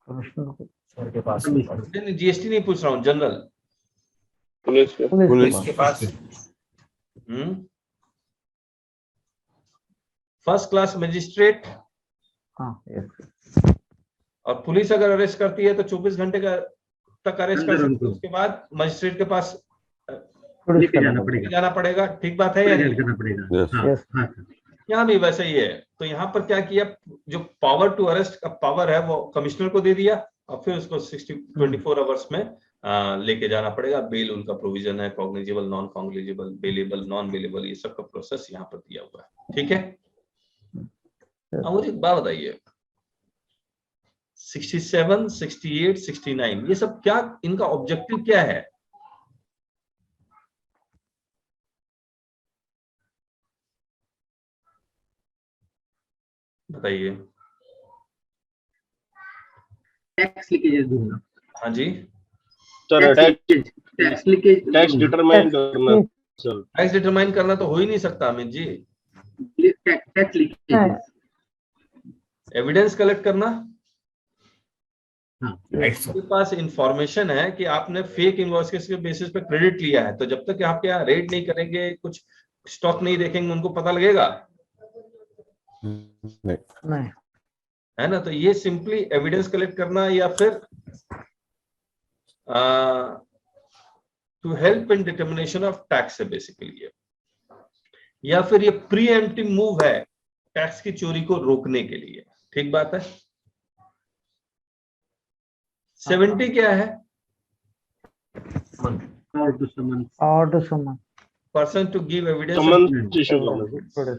कमिश्नर को, सर के पास नहीं, जीएसटी नहीं पूछ रहा हूँ, जनरल। पुलिस के पुलिस के पास फर्स्ट क्लास मजिस्ट्रेट, हाँ यस, और पुलिस अगर अरेस्ट करती है तो 24 घंटे का तक अरेस्ट कर सकती है, उसके बाद मजिस्ट्रेट के पास पुलिस का जाना पड़ेगा। ठीक बात है या नहीं? करना पड़ेगा। हाँ, यस, हाँ, यहाँ भी वैसे ही है। तो यहाँ पर क्या किया, जो पावर टू अरेस्ट का पावर है वो कमिश्नर को दे दिया, और फिर उसको 24 आवर्स में लेके जाना पड़ेगा। बेल उनका प्रोविजन है, cognizable, non cognizable, bailable, non bailable, ये सब का प्रोसेस यहाँ पर दिया हुआ है। ठीक है, अब मुझे एक बात बताइए, 67, 68, 69 ये सब क्या, इनका ऑब्जेक्टिव क्या है? बताइए। टैक्स लीकेज ढूंढना। हाँ जी, sir tax leakage, tax determine करना सर। टैक्स डिटरमाइन करना तो हो ही नहीं सकता Amit ji. Tax leakage, evidence collect करना। हाँ, आपके पास इंफॉर्मेशन है कि आपने फेक इनवॉइसेस के बेसिस पे क्रेडिट लिया है, तो जब तक आपके यहाँ रेड नहीं करेंगे, कुछ स्टॉक नहीं देखेंगे, उनको पता लगेगा नहीं, है ना? तो ये सिंपली एविडेंस कलेक्ट करना, या फिर to help in determination of tax है बेसिकली ये, या फिर ये प्री एम्प्टिव मूव है टैक्स की चोरी को रोकने के लिए। ठीक बात है। 70 क्या है? और टू समन, और to summon, person to give evidence. Summon issue करना।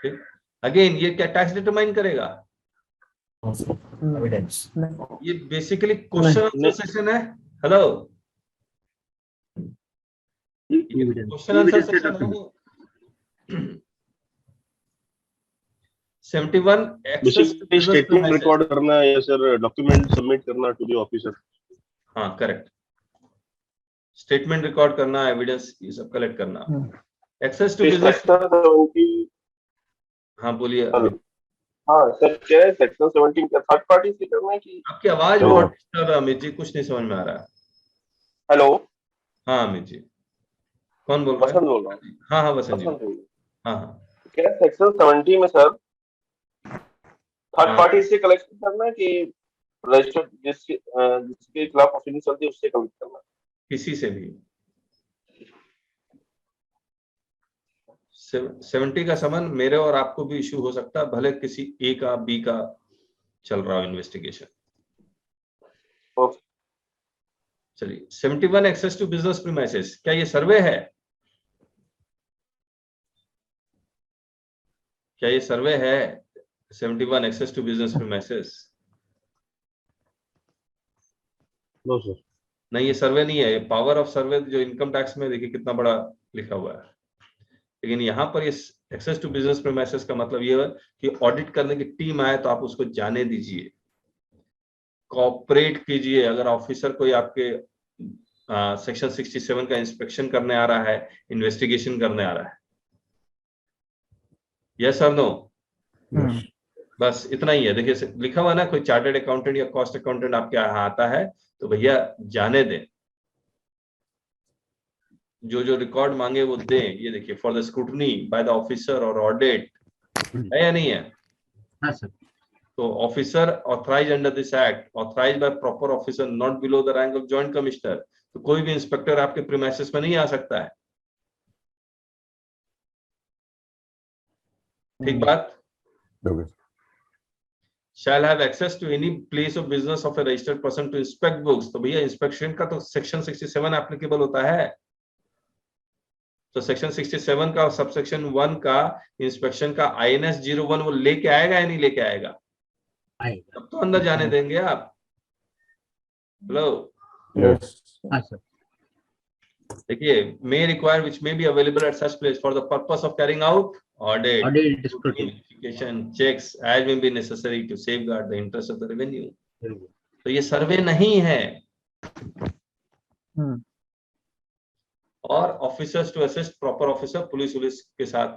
ठीक, अगेन ये क्या टैक्स डिटरमाइन करेगा? एविडेंस। ये बेसिकली क्वेश्चन आंसर सेशन है। हेलो, क्वेश्चन आंसर सेशन है। 71 बेसिकली स्टेटमेंट रिकॉर्ड करना या सर डॉक्यूमेंट सबमिट करना टू द ऑफिसर। हाँ करेक्ट, स्टेटमेंट रिकॉर्ड करना, एविडेंस ये सब कलेक्ट करना। Access to business. हाँ बोलिए। हाँ सर, क्या है सेक्शन 17 का थर्ड पार्टी से करना है कि? आपकी आवाज हाँ। बहुत डिस्टर्ब है अमित जी, कुछ नहीं समझ में आ रहा है। हेलो, हाँ अमित जी, कौन बोल रहा है? वसंत बोल रहा हूँ। हाँ हाँ वसंत जी, वसंत बोल रहा हूँ। हाँ हाँ। क्या है सेक्शन 17 में सर थर्ड हाँ। पार्टी से कलेक्शन करना है कि रजिस्टर्ड जिसके खिलाफ प्रोसीडिंग चलती है उससे कलेक्ट करना है? किसी से भी 70 का समन मेरे और आपको भी इशू हो सकता है, भले किसी ए का बी का चल रहा हो इन्वेस्टिगेशन। ओके। चलिए 71 एक्सेस टू बिजनेस प्रीमाइसेस, क्या ये सर्वे है? क्या ये सर्वे है 71 access to business premises? No sir. नहीं ये सर्वे नहीं है, ये पावर ऑफ सर्वे जो इनकम टैक्स में देखिए कितना बड़ा लिखा हुआ है। लेकिन यहाँ पर ये एक्सेस टू बिजनेस प्रीमाइसेस का मतलब ये है कि ऑडिट करने की टीम आए तो आप उसको जाने दीजिए, कोऑपरेट कीजिए। अगर ऑफिसर कोई आपके सेक्शन 67 का इंस्पेक्शन करने आ रहा है, इन्वेस्टिगेशन करने आ रहा है, यस और नो? बस इतना ही है। देखिए लिखा हुआ ना, कोई चार्टर्ड अकाउंटेंट या कॉस्ट अकाउंटेंट आपके यहाँ आता है तो भैया जाने दें, जो जो रिकॉर्ड मांगे वो दें। ये देखिए for the scrutiny by the officer और ऑडिट, है या नहीं है? हाँ सर। तो officer authorise under this act, authorise by proper officer not below the rank of joint commissioner. तो कोई भी इंस्पेक्टर आपके प्रीमाइसेस में नहीं आ सकता है, ठीक बात? Okay. shall have access to any place of business of a registered person to inspect books। तो भैया इंस्पेक्शन का तो सेक्शन 67 एप्लीकेबल होता है। तो सेक्शन 67 का सबसेक्शन 1 का इंस्पेक्शन का INS 01 वो लेके आएगा या नहीं लेके आएगा? आएगा। तब तो अंदर जाने देंगे आप। Hello, Yes. हाँ सर। देखिए may require which may be available at such place for the purpose of carrying out audit, audit scrutiny. verification, checks as may be necessary to safeguard the interest of the revenue। तो ये सर्वे नहीं है। और officers to assist proper officer, police के साथ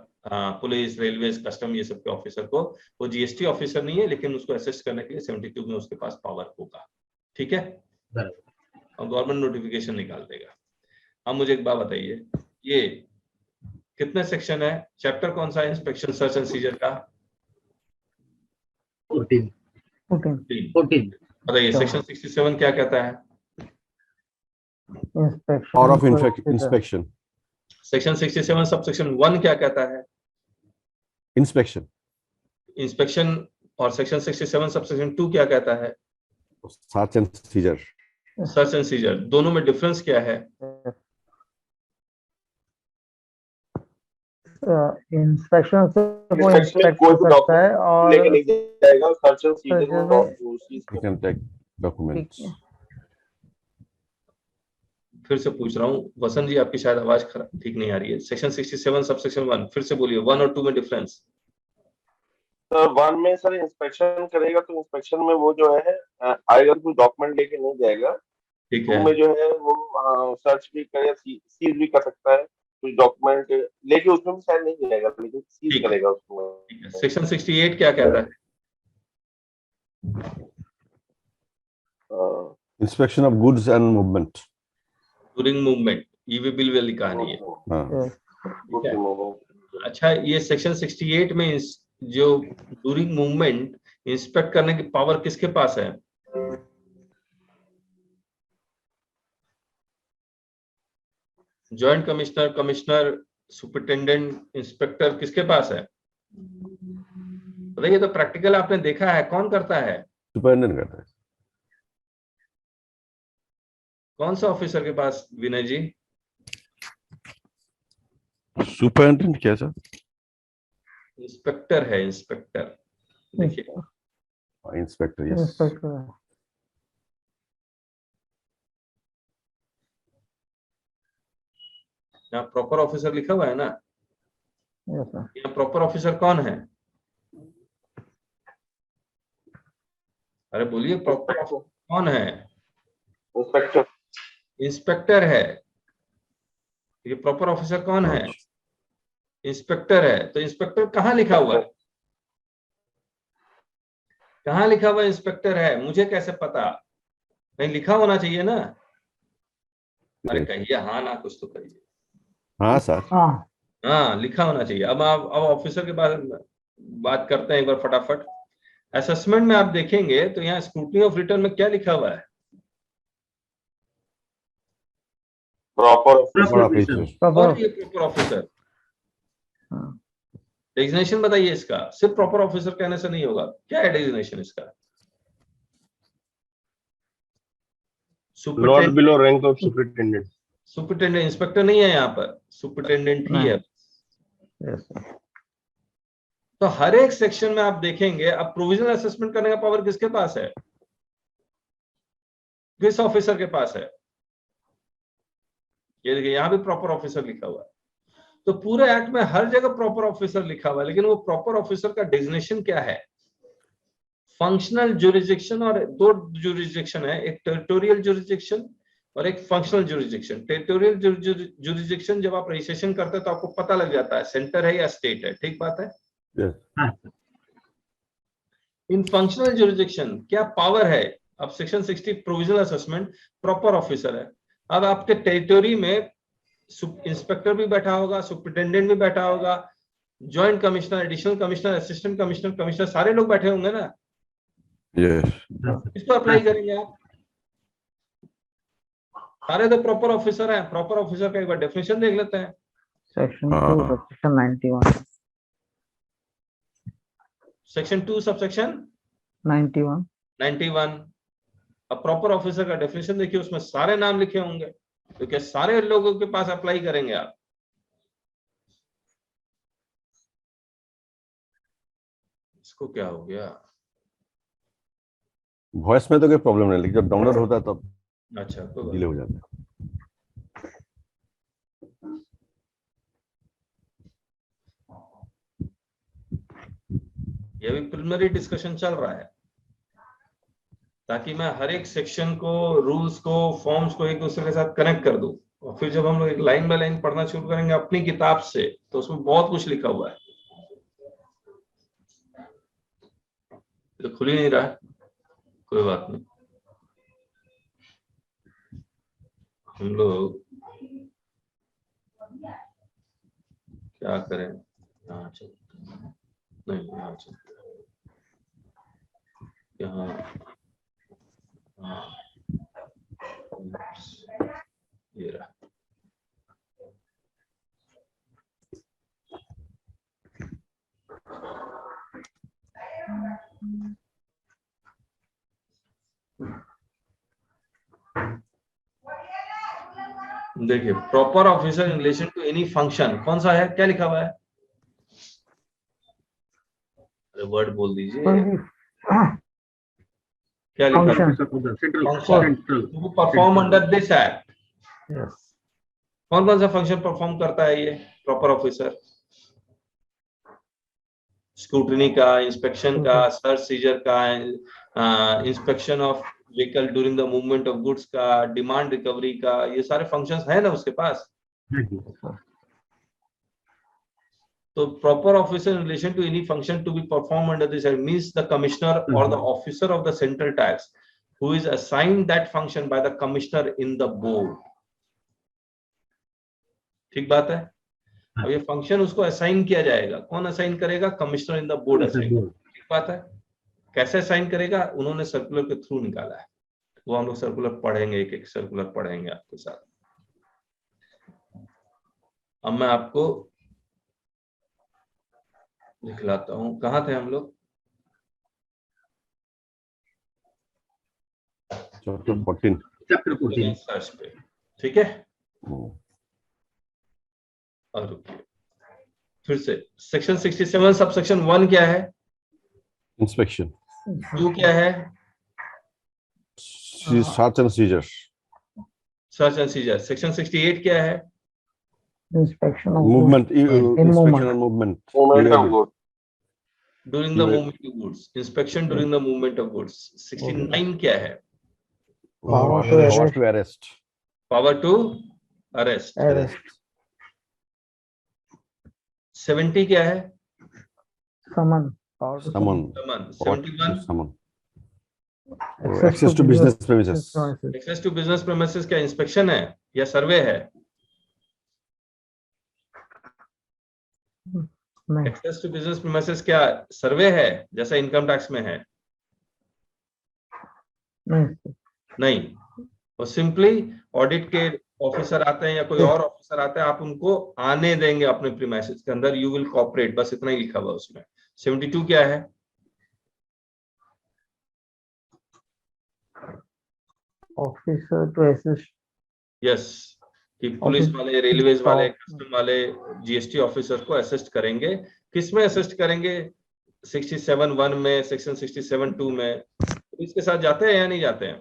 police, railway, custom, ये सब के ऑफिसर को, वो जीएसटी ऑफिसर नहीं है लेकिन उसको असिस्ट करने के लिए 72 में उसके पास पावर होगा, ठीक है? और गवर्नमेंट नोटिफिकेशन निकाल देगा। अब मुझे एक बात बताइए, ये कितने सेक्शन है, चैप्टर कौन सा है इंस्पेक्शन सर्च एंड सीजर का? 14। बताइए सेक्शन 67 क्या कहता है? Power of inspection. Section 67 subsection 1 क्या कहता है? Inspection. इंस्पेक्शन। और सेक्शन 67 सबसेक्शन 2 क्या कहता है? Search and seizure. Search and scissor. दोनों में डिफरेंस क्या है? इंस्पेक्शन से वो Inspection में इंस्पेक्ट कोई कर भी सकता है और लेके नहीं जाएगा, सर्च एंड सीजर सर्च में में- उस चीज You को। can take documents. फिर से पूछ रहा हूँ वसंत जी, आपकी शायद आवाज ठीक नहीं आ रही है। सेक्शन 67 सबसेक्शन 1 फिर से बोलिए, 1 और 2 में डिफरेंस। सर 1 में सर इंस्पेक्शन करेगा तो इंस्पेक्शन में वो जो है आएगा तो डॉक्यूमेंट लेके नहीं जाएगा। ठीक 2 है, में जो है वो सर्च भी करेगा, सीज भी कर सकता है, कुछ डॉक्यूमेंट लेके उसमें भी शायद नहीं जाएगा लेकिन सीज ठीक है। करेगा उसमें। ठीक है। सेक्शन 68 क्या कहता है? Inspection of goods and movement. During movement, EV bill वाली कहानी है। हाँ. ठीक है। अच्छा, ये सेक्शन 68 में जो ड्यूरिंग मूवमेंट इंस्पेक्ट करने की पावर किसके पास है? Joint commissioner, commissioner, superintendent, inspector, किसके पास है? बताइए, तो प्रैक्टिकल आपने देखा है, कौन करता है? Superintendent करता है. कौन सा ऑफिसर के पास विनय जी? Superintendent क्या सर? इंस्पेक्टर है, इंस्पेक्टर। देखिए Inspector, yes. इंस्पेक्टर यहाँ प्रॉपर ऑफिसर लिखा हुआ है ना, यस सर। यहाँ प्रॉपर ऑफिसर कौन है? अरे बोलिए, प्रॉपर ऑफिसर कौन है? इंस्पेक्टर। इंस्पेक्टर है। ये प्रॉपर ऑफिसर कौन है? इंस्पेक्टर है। तो इंस्पेक्टर कहाँ लिखा हुआ है? कहाँ लिखा हुआ इंस्पेक्टर है, मुझे कैसे पता? नहीं लिखा होना चाहिए ना। अरे कहिए हाँ ना, कुछ तो कहिए। हाँ सर। हाँ हाँ लिखा होना चाहिए। अब ऑफिसर के बारे में बात करते हैं एक बार फटाफट। असेसमेंट में आप देखेंगे तो यहाँ स्क्रूटनी ऑफ रिटर्न में क्या लिखा हुआ है? Proper Proper officer. officer. कौन ये प्रॉपर ऑफिसर? हाँ। डेजिग्नेशन बताइए इसका। सिर्फ प्रॉपर ऑफिसर कहने से नहीं होगा, क्या है डेजिग्नेशन इसका? Not below rank of superintendent. Superintendent, inspector नहीं है यहाँ पर, सुपरिटेंडेंट ही है। yes, तो हर एक सेक्शन में आप देखेंगे, अब प्रोविजनल असेसमेंट करने का पावर किसके पास है? किस ऑफिसर के पास है? ये देखिए यहाँ भी प्रॉपर ऑफिसर लिखा हुआ है। तो पूरे एक्ट में हर जगह प्रॉपर ऑफिसर लिखा हुआ है, लेकिन वो प्रॉपर ऑफिसर का डेजिग्नेशन क्या है? फंक्शनल जुरिसडिक्शन, और दो जुरिसडिक्शन है, एक टेरिटोरियल जुरिसडिक्शन और एक फंक्शनल जुरिसडिक्शन। टेरिटोरियल जुरिसडिक्शन जब आप रजिस्ट्रेशन करते हैं तो आपको पता लग जाता है सेंटर है या स्टेट है, ठीक बात है। हाँ, इन फंक्शनल जुरिसडिक्शन क्या पावर है? अब section 60 provisional assessment, proper officer है। अब आपके टेरिटोरी में इंस्पेक्टर भी बैठा होगा, सुपरिटेंडेंट भी बैठा होगा, joint commissioner, additional commissioner, assistant commissioner, commissioner, सारे लोग बैठे होंगे ना। यस। इसको अप्लाई करेंगे आप। सारे तो प्रॉपर ऑफिसर हैं। प्रॉपर ऑफिसर का एक बार डेफिनेशन देख लेते हैं। section 2 subsection 91 section 2 subsection 91 91। अब प्रॉपर ऑफिसर का डेफिनेशन देखिए, उसमें सारे नाम लिखे होंगे, तो क्या सारे लोगों के पास अप्लाई करेंगे आप? इसको क्या हो गया? वॉइस में तो कोई प्रॉब्लम नहीं, लेकिन जब डाउनलोड होता है तब अच्छा तो डिले हो जाता है। ये भी प्रिलिमिनरी डिस्कशन चल रहा है, ताकि मैं हर एक सेक्शन को, रूल्स को, फॉर्म्स को एक दूसरे के साथ कनेक्ट कर दूं। और फिर जब हम लोग एक लाइन बाय लाइन पढ़ना शुरू करेंगे अपनी किताब से, तो उसमें बहुत कुछ लिखा हुआ है। तो खुल ही नहीं रहा है, कोई बात नहीं, हम लोग क्या करें। यहाँ चलते हैं, नहीं यहाँ चलते हैं, यहाँ, हाँ ये रहा। देखिए proper officer in relation to any function, कौन सा है, क्या लिखा हुआ है? अरे वर्ड बोल दीजिए, क्या लिखा है? Central to perform under this act. yes कौन कौन सा फंक्शन परफॉर्म करता है ये प्रॉपर ऑफिसर? स्क्रूटनी का, इंस्पेक्शन का, सर्च सीजर का, inspection of vehicle during the movement of goods का, डिमांड रिकवरी का, ये सारे फंक्शंस है ना उसके पास। तो proper officer in relation to any function to be perform under this act means the commissioner और the officer of the central tax who is assigned that function by the commissioner in the board. ठीक बात है। अब ये function उसको assign किया जाएगा, कौन असाइन करेगा? Commissioner in the board assign. ठीक बात है। कैसे असाइन करेगा? उन्होंने सर्कुलर के थ्रू निकाला है, वो हम लोग सर्कुलर पढ़ेंगे, एक एक सर्कुलर पढ़ेंगे आपके साथ। अब मैं आपको दिखलाता हूं, कहाँ थे हम लोग? चैप्टर 14। चैप्टर 14 सर्च पे, ठीक है। और रुकिए फिर से, सेक्शन 67 सब सेक्शन 1 क्या है? इंस्पेक्शन। 2 क्या है? Search and seizure. Search and seizure. Section 68 क्या है? inspection of movement, movement. Inspection and movement movement of good during the movement of goods, inspection during the movement of goods. 69 क्या है? Power to arrest. To arrest. Power to arrest. Arrest. 70 क्या है? Summon. Power to Summon. summon. What? 71 Summon. Access to business premises. premises. Access to business premises क्या inspection है या सर्वे है? नहीं, access to business premises क्या सर्वे है जैसा इनकम टैक्स में है? नहीं, नहीं, वो सिंपली ऑडिट के ऑफिसर आते हैं या कोई और ऑफिसर आता है, आप उनको आने देंगे अपने प्रीमाइसेस के अंदर, यू विल कोऑपरेट, बस इतना ही लिखा हुआ उसमें। 72 क्या है? Officer to assist. यस, कि पुलिस वाले, रेलवेज वाले, Office- कस्टम वाले जीएसटी ऑफिसर को असिस्ट करेंगे। किस में असिस्ट करेंगे? 67(1) में, सेक्शन 67(2) में पुलिस के साथ जाते हैं या नहीं जाते हैं?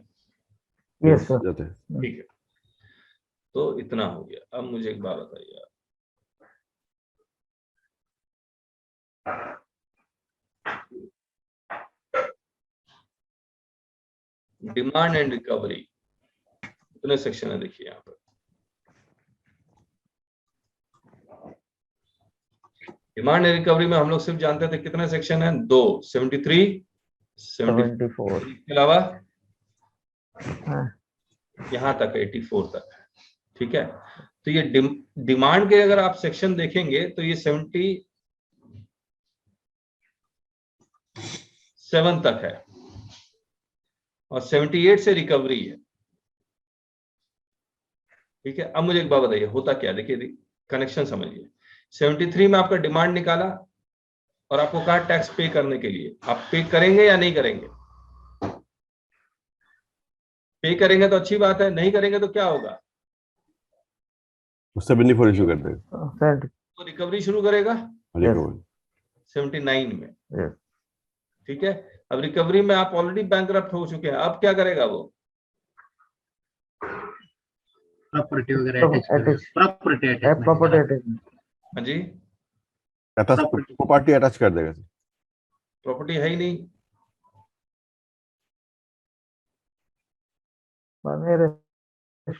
Yes sir. जाते हैं। ठीक है, तो इतना हो गया। अब मुझे एक बात बताइए, डिमांड एंड रिकवरी कितने सेक्शन है? देखिए यहाँ पर डिमांड एंड रिकवरी में हम लोग सिर्फ जानते थे कितने सेक्शन है? 2, 73, 74। के अलावा हाँ। यहाँ तक 84 तक है। ठीक है, तो ये डिमांड के अगर आप सेक्शन देखेंगे तो ये 77 तक है और 78 से रिकवरी है। ठीक है, अब मुझे एक बात बताइए होता क्या? देखिए कनेक्शन समझिए। 73 में आपका डिमांड निकाला और आपको कहा टैक्स पे करने के लिए, आप पे करेंगे या नहीं करेंगे? पे करेंगे तो अच्छी बात है, नहीं करेंगे तो क्या होगा? उससे 74 इशू कर देगा, तो रिकवरी शुरू करेगा रिकवरी 79 में। Yes. ठीक है, अब रिकवरी में आप ऑलरेडी बैंकरप्ट हो चुके हैं, अब क्या करेगा वो? प्रॉपर्टी वगैरह प्रॉपर्टी अटैचमेंट। हाँ जी, प्रॉपर्टी अटैच कर देगा। प्रॉपर्टी है ही नहीं, बने रहे।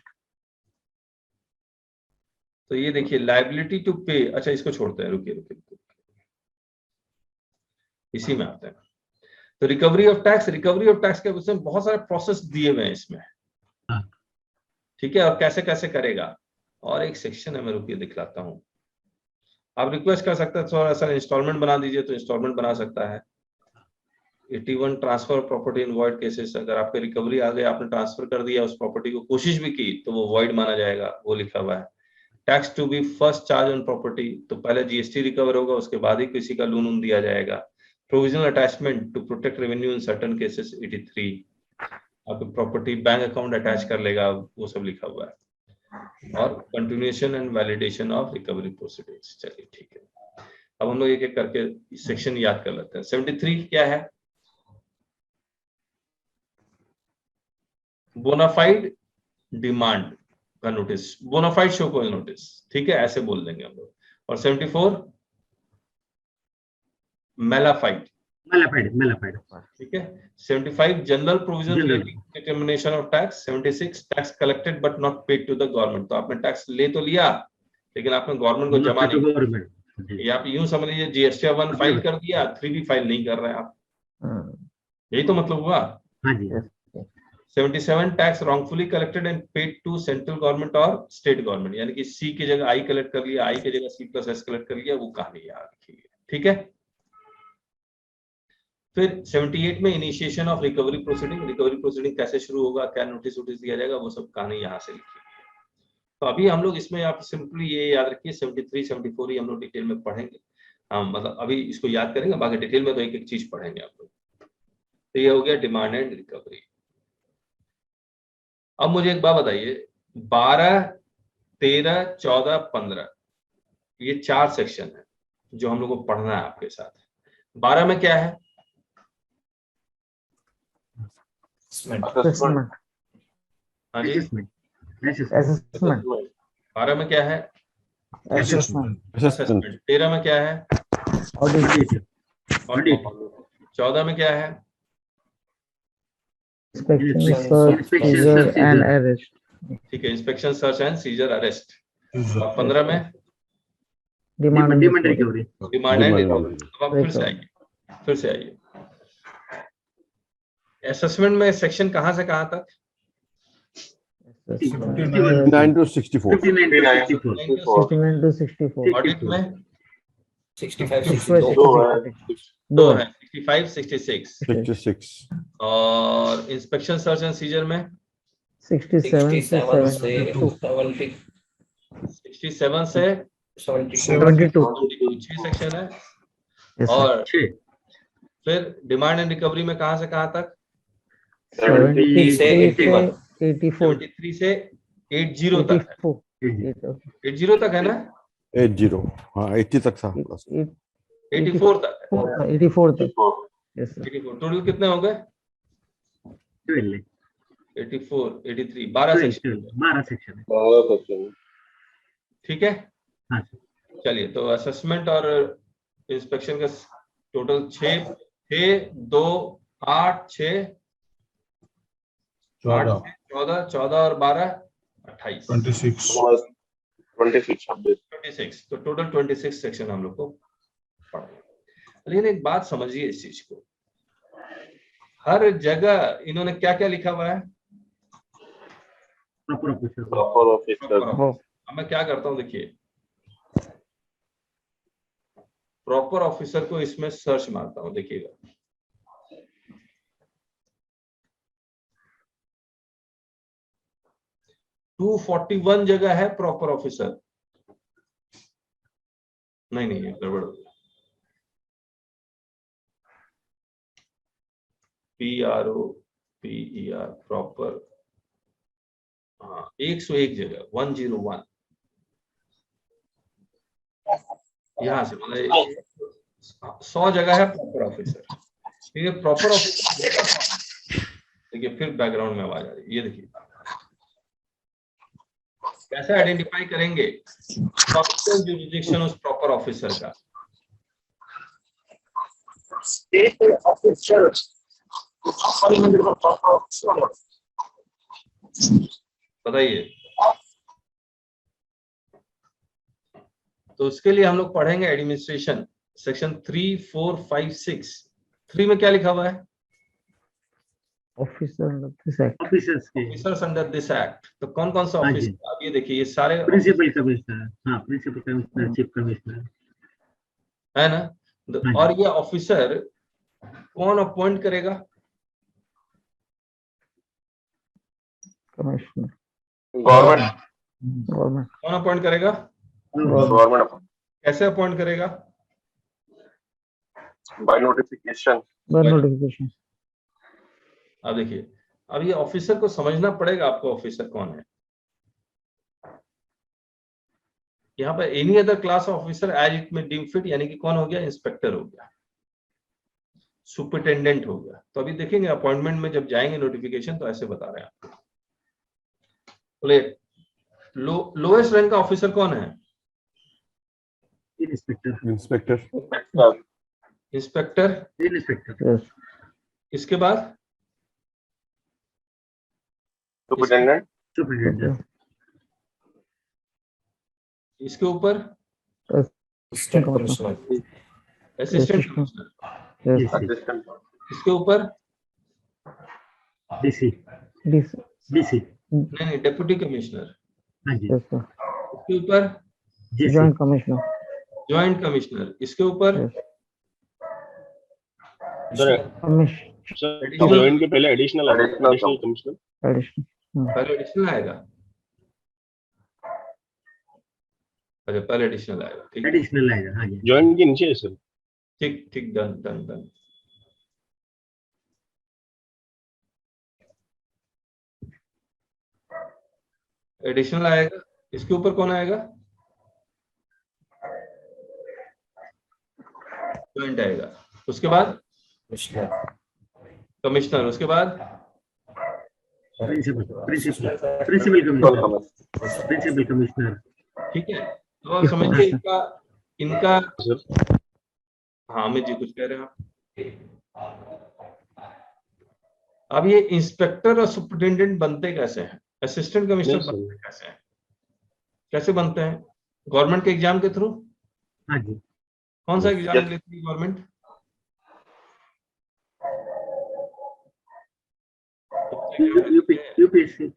तो ये देखिए लायबिलिटी टू पे। अच्छा इसको छोड़ते हैं, रुकिए रुकिए, इसी में आते हैं। तो रिकवरी ऑफ टैक्स के उसमें बहुत सारे प्रोसेस दिए हुए हैं इसमें। ठीक है, और कैसे कैसे करेगा, और एक सेक्शन है, मैं रुकिए दिखलाता हूँ। आप रिक्वेस्ट कर सकते हैं थोड़ा सा इंस्टॉलमेंट बना दीजिए, तो इंस्टॉलमेंट बना सकता है। 81 transfer property in void cases, अगर आपके रिकवरी आ गई, आपने ट्रांसफर कर दिया उस प्रॉपर्टी को, कोशिश भी की, तो वो वॉइड माना जाएगा, वो लिखा हुआ है। Tax to be first charge on property, तो पहले जीएसटी रिकवर होगा, उसके बाद ही किसी का लोन दिया जाएगा। Provisional attachment to protect revenue in certain cases 83, आपकी प्रॉपर्टी बैंक अकाउंट अटैच कर लेगा, वो सब लिखा हुआ है। और continuation and validation of recovery proceedings. चलिए ठीक है, अब हम लोग एक एक करके सेक्शन याद कर लेते हैं। 73 क्या है? बोनाफाइड डिमांड का notice, bona fide show cause notice. ठीक है, ऐसे बोल देंगे हम लोग। और 74 मेलाफाइड। ठीक है। 75 general provision relating determination of tax. 76 tax collected but not paid to the government, तो आपने टैक्स ले तो लिया लेकिन आपने गवर्नमेंट को जमा नहीं किया, या आप यूं समझ लीजिए जीएसटी 1 फाइल कर दिया, 3 भी फाइल नहीं कर रहे आप, यही तो मतलब हुआ। 77 tax wrongfully collected and paid to central government और स्टेट गवर्नमेंट, यानी कि सी की जगह आई कलेक्ट कर लिया, आई की जगह C+S कलेक्ट कर लिया, वो कहानी याद रखिए। ठीक है, फिर 78 में इनिशिएशन ऑफ रिकवरी प्रोसीडिंग कैसे शुरू होगा, क्या नोटिस दिया जाएगा, वो सब कहानी यहाँ से लिखी है। तो अभी हम लोग इसमें आप सिंपली ये याद रखिए 73 74 ही हम लोग डिटेल में पढ़ेंगे। हम मतलब अभी इसको याद करेंगे, बाकी डिटेल में तो एक एक चीज पढ़ेंगे आप लोग। तो ये हो गया डिमांड एंड रिकवरी। अब मुझे एक बात बताइए, 12, 13, 14, 15 ये 4 सेक्शन है जो हम लोग को पढ़ना है आपके साथ। 12 में क्या है? असेसमेंट। हाँ जी, असेसमेंट। 12 में क्या है? असेसमेंट। 13 में क्या है? ऑडिट। 14 में क्या है? Inspection, search, seizure and arrest. ठीक है, inspection, search and seizure, arrest. और 15 में demand recovery. Demand and recovery. अब आप फिर से आइए, फिर से आइए। असेसमेंट में सेक्शन कहां से कहां तक? 59 to 64. 59 to 64. 69 to 64. ऑडिट में 65, 65, 62, दो है, 65, 66। 66. और इंस्पेक्शन सर्च एंड सीजर में 67 से 67 से 72. 70, 67 से 72, 72. 6 सेक्शन है। Yes, sir. और 6 फिर डिमांड एंड रिकवरी में कहां से कहां तक? 73 से 81. 84. 73 से 80 तक है। 84. 80 तक है ना? 80. हाँ 80 तक था। 84 तक है। 84 तक. Yes, sir. 84 टोटल कितने हो गए? 12 84, 83, 12 सेक्शन। 12 सेक्शन है। ठीक है, हाँ चलिए। तो असेसमेंट और इंस्पेक्शन का टोटल 6, 2, 8, 6, 14, 14, 14 और 12, 28, 26. 26। तो टोटल 26 सेक्शन हम लोग को पढ़ा। लेकिन एक बात समझिए इस चीज को, हर जगह इन्होंने क्या क्या लिखा हुआ है? Proper officer. अब मैं क्या करता हूं, देखिए, प्रॉपर ऑफिसर को इसमें सर्च मारता हूं, देखिएगा। टू 41 जगह है प्रॉपर ऑफिसर। नहीं, ये गड़बड़ हो गया। PROPER प्रॉपर, हाँ 101 जगह, 101 यहाँ से, मतलब 100 जगह है प्रॉपर ऑफिसर। ठीक है, प्रॉपर ऑफिसर। देखिए फिर बैकग्राउंड में आवाज आ रही है, ये देखिए कैसे आइडेंटिफाई करेंगे जुरिडिक्शन उस प्रॉपर ऑफिसर का। बताइए। तो उसके लिए हम लोग पढ़ेंगे एडमिनिस्ट्रेशन सेक्शन 3, 4, 5, 6। 3 में क्या लिखा हुआ है? Officers under this act. तो कौन कौन सा ऑफिसर? अब ये देखिए, ये सारे प्रिंसिपल कमिश्नर, हाँ प्रिंसिपल कमिश्नर, चीफ कमिश्नर, है ना। और ये ऑफिसर कौन अपॉइंट करेगा? कमिश्नर, गवर्नमेंट कौन अपॉइंट करेगा? गवर्नमेंट कैसे अपॉइंट करेगा? By notification. नोटिफिकेशन। अब देखिए, अब ये ऑफिसर को समझना पड़ेगा आपको, ऑफिसर कौन है। यहाँ पर any other class of officer as it may deem fit, यानी कि कौन हो गया? इंस्पेक्टर हो गया, सुपरिटेंडेंट हो गया। तो अभी देखेंगे अपॉइंटमेंट में जब जाएंगे नोटिफिकेशन, तो ऐसे बता रहे हैं आपको। बोले लोएस्ट रैंक का ऑफिसर कौन है? इंस्पेक्टर। इंस्पेक्टर। इसके बाद सुपरिटेंडेंट। इसके ऊपर असिस्टेंट कमिश्नर, असिस्टेंट कमिश्नर। इसके ऊपर डीसी। नहीं, डेप्यूटी कमिश्नर। हाँ जी। इसके ऊपर जॉइंट कमिश्नर। Joint commissioner. इसके ऊपर सर जॉइंट के पहले एडिशनल कमिश्नर। पहले एडिशनल आएगा। अच्छा, पहले एडिशनल आएगा। ठीक, एडिशनल आएगा। हाँ जी। जॉइंट के नीचे है सर। ठीक, डन। एडिशनल आएगा। इसके ऊपर कौन आएगा? ज्वाइंट आएगा। उसके बाद कमिश्नर। उसके बाद प्रिंसिपल कमिश्नर। ठीक है। तो आप समझिए इनका हाँ, अमित जी कुछ कह रहे हैं आप? अब ये इंस्पेक्टर और सुपरिटेंडेंट बनते कैसे हैं? असिस्टेंट कमिश्नर बनते कैसे हैं? कैसे बनते हैं? गवर्नमेंट के एग्जाम के थ्रू। हाँ जी। कौन सा एग्जाम लेती है गवर्नमेंट? यूपीएससी।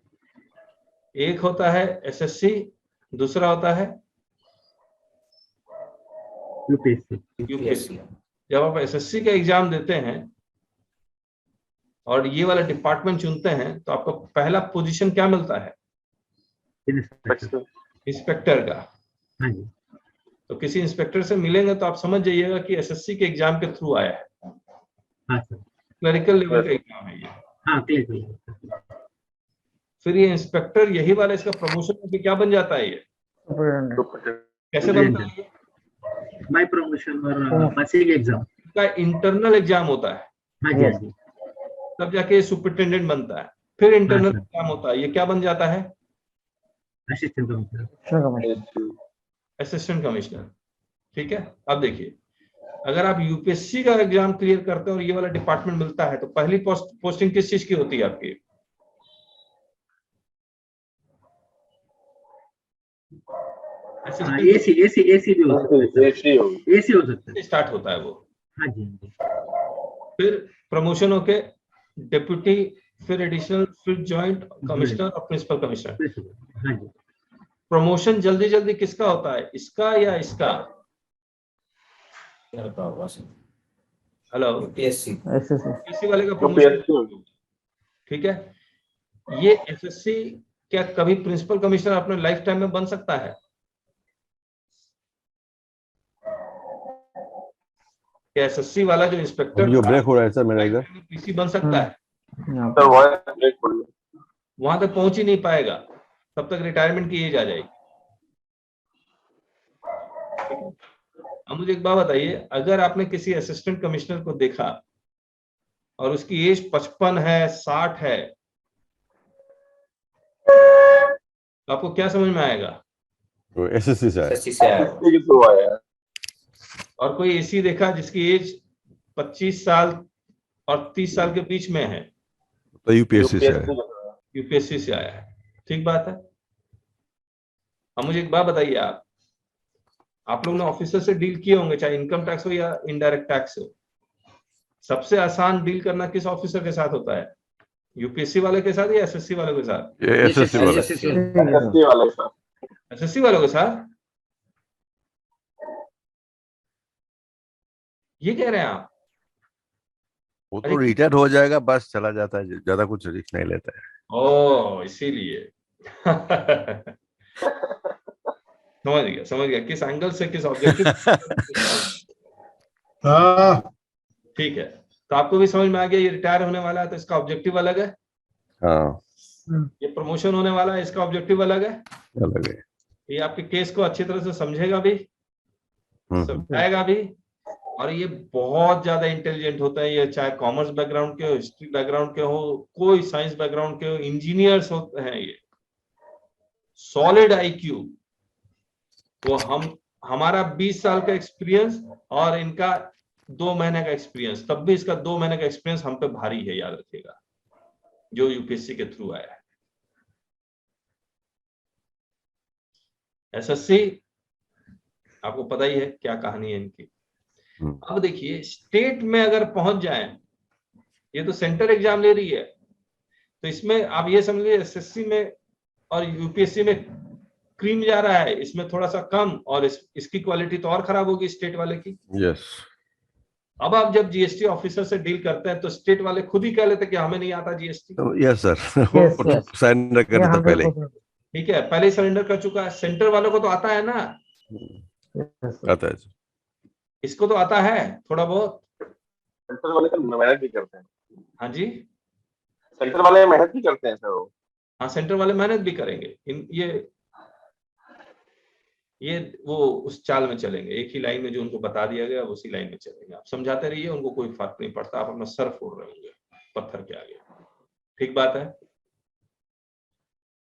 एक होता है एसएससी, दूसरा होता है यूपीएससी। यूपीएससी। जब आप एसएससी का एग्जाम देते हैं और ये वाला डिपार्टमेंट चुनते हैं तो आपको पहला पोजीशन क्या मिलता है? इंस्पेक्टर का। हाँ जी। तो किसी इंस्पेक्टर से मिलेंगे तो आप समझ जाइएगा कि एसएससी के एग्जाम के थ्रू आया है। हाँ सर। क्लरिकल लेवल का एग्जाम है ये। हाँ क्लियर। फिर ये इंस्पेक्टर यही वाला इसका प्रमोशन होकर क्या बन जाता है? ये कैसे बनता है? बाय प्रमोशन और पासिंग एग्जाम इसका इंटरनल एग्जाम होता है, हाँ जी हाँ जी। तब जाके सुपरिटेंडेंट बनता है। फिर इंटरनल एग्जाम होता है, ये क्या बन जाता है? Assistant commissioner. Assistant commissioner. ठीक है। अब देखिए, अगर आप यूपीएससी का एग्जाम क्लियर करते हैं और ये वाला डिपार्टमेंट मिलता है तो पहली पोस्टिंग किस चीज की होती है आपकी? एसी भी हो सकता है। एसी हो सकता है। स्टार्ट होता है वो। हाँ जी हाँ जी। फिर प्रमोशन होके डिप्यूटी, फिर एडिशनल, फिर जॉइंट कमिश्नर और प्रिंसिपल कमिश्नर। हाँ जी। प्रमोशन जल्दी जल्दी किसका होता है, इसका या इसका? Hello, UPSC. एसएससी वाले का प्रमोशन। ठीक है। ये एसएससी क्या कभी प्रिंसिपल कमिश्नर अपने लाइफ टाइम में बन सकता है? क्या एसएससी वाला जो इंस्पेक्टर जो ब्रेक हो रहा है सर मेरा इधर, पीसी बन सकता है? सर वहां तक पहुंच ही नहीं पाएगा, तब तक रिटायरमेंट की एज आ जाएगी। अब मुझे एक बात बताइए, अगर आपने किसी असिस्टेंट कमिश्नर को देखा और उसकी एज 55 है, 60 है, तो आपको क्या समझ में आएगा? वो एसएससी से आया। एसएससी से आया। और कोई एसी देखा जिसकी एज 25 साल और 30 साल के बीच में है, तो यूपीएससी से आया। यूपीएससी से आया है। ठीक बात है। अब मुझे एक बात बताइए, आप लोग ने ऑफिसर से डील किए होंगे, चाहे इनकम टैक्स हो या इनडायरेक्ट टैक्स हो। सबसे आसान डील करना किस ऑफिसर के साथ होता है? यूपीएससी वाले के साथ या एसएससी वालों के साथ? एसएससी वाला। एसएससी वालों के साथ। ये कह रहे हैं आप? वो तो रिटायर हो जाएगा, बस चला जाता है, ज्यादा कुछ रिस्क नहीं लेता है। ओ, इसीलिए। समझ गया किस एंगल से, किस ऑब्जेक्टिव। हाँ ठीक है। तो आपको भी समझ में आ गया ये रिटायर होने वाला है तो इसका ऑब्जेक्टिव अलग है। हाँ, ये प्रमोशन होने वाला है, इसका ऑब्जेक्टिव अलग है। अलग है। ये आपके केस को अच्छी तरह से समझेगा भी, समझाएगा भी, और ये बहुत ज्यादा इंटेलिजेंट होता है। ये चाहे कॉमर्स बैकग्राउंड के हो, हिस्ट्री बैकग्राउंड के हो, कोई साइंस बैकग्राउंड के हो, इंजीनियर्स होते हैं ये, सॉलिड आईक्यू। वो हमारा 20 साल का एक्सपीरियंस और इनका 2 महीने का एक्सपीरियंस, तब भी इसका 2 महीने का एक्सपीरियंस हम पे भारी है, याद रखिएगा, जो यूपीएससी के थ्रू आया है। एसएससी आपको पता ही है क्या कहानी है इनकी। अब देखिए, स्टेट में अगर पहुंच जाए, ये तो सेंटर एग्जाम ले रही है, तो इसमें आप ये समझ लीजिए एसएससी में और यूपीएससी में क्रीम जा रहा है, इसमें थोड़ा सा कम, और इसकी क्वालिटी तो और खराब होगी स्टेट वाले की। यस। अब आप जब जीएसटी ऑफिसर से डील करते हैं तो स्टेट वाले खुद ही कह लेते कि हमें नहीं आता जीएसटी। तो यस सर, सरेंडर कर देता पहले। ठीक है, पहले ही सरेंडर कर चुका है। सेंटर वालों को तो आता है ना, आता है। इसको तो आता है थोड़ा बहुत। सेंटर वाले तो मेहनत भी करते हैं। हाँ जी, सेंटर वाले मेहनत भी करते हैं सर वो। हाँ, सेंटर वाले मेहनत भी करेंगे। ये वो उस चाल में चलेंगे, एक ही लाइन में जो उनको बता दिया गया उसी लाइन में चलेंगे। आप समझाते रहिए, उनको कोई फर्क नहीं पड़ता, आप अपना सर फोड़ रहे होंगे पत्थर के आगे। ठीक बात है।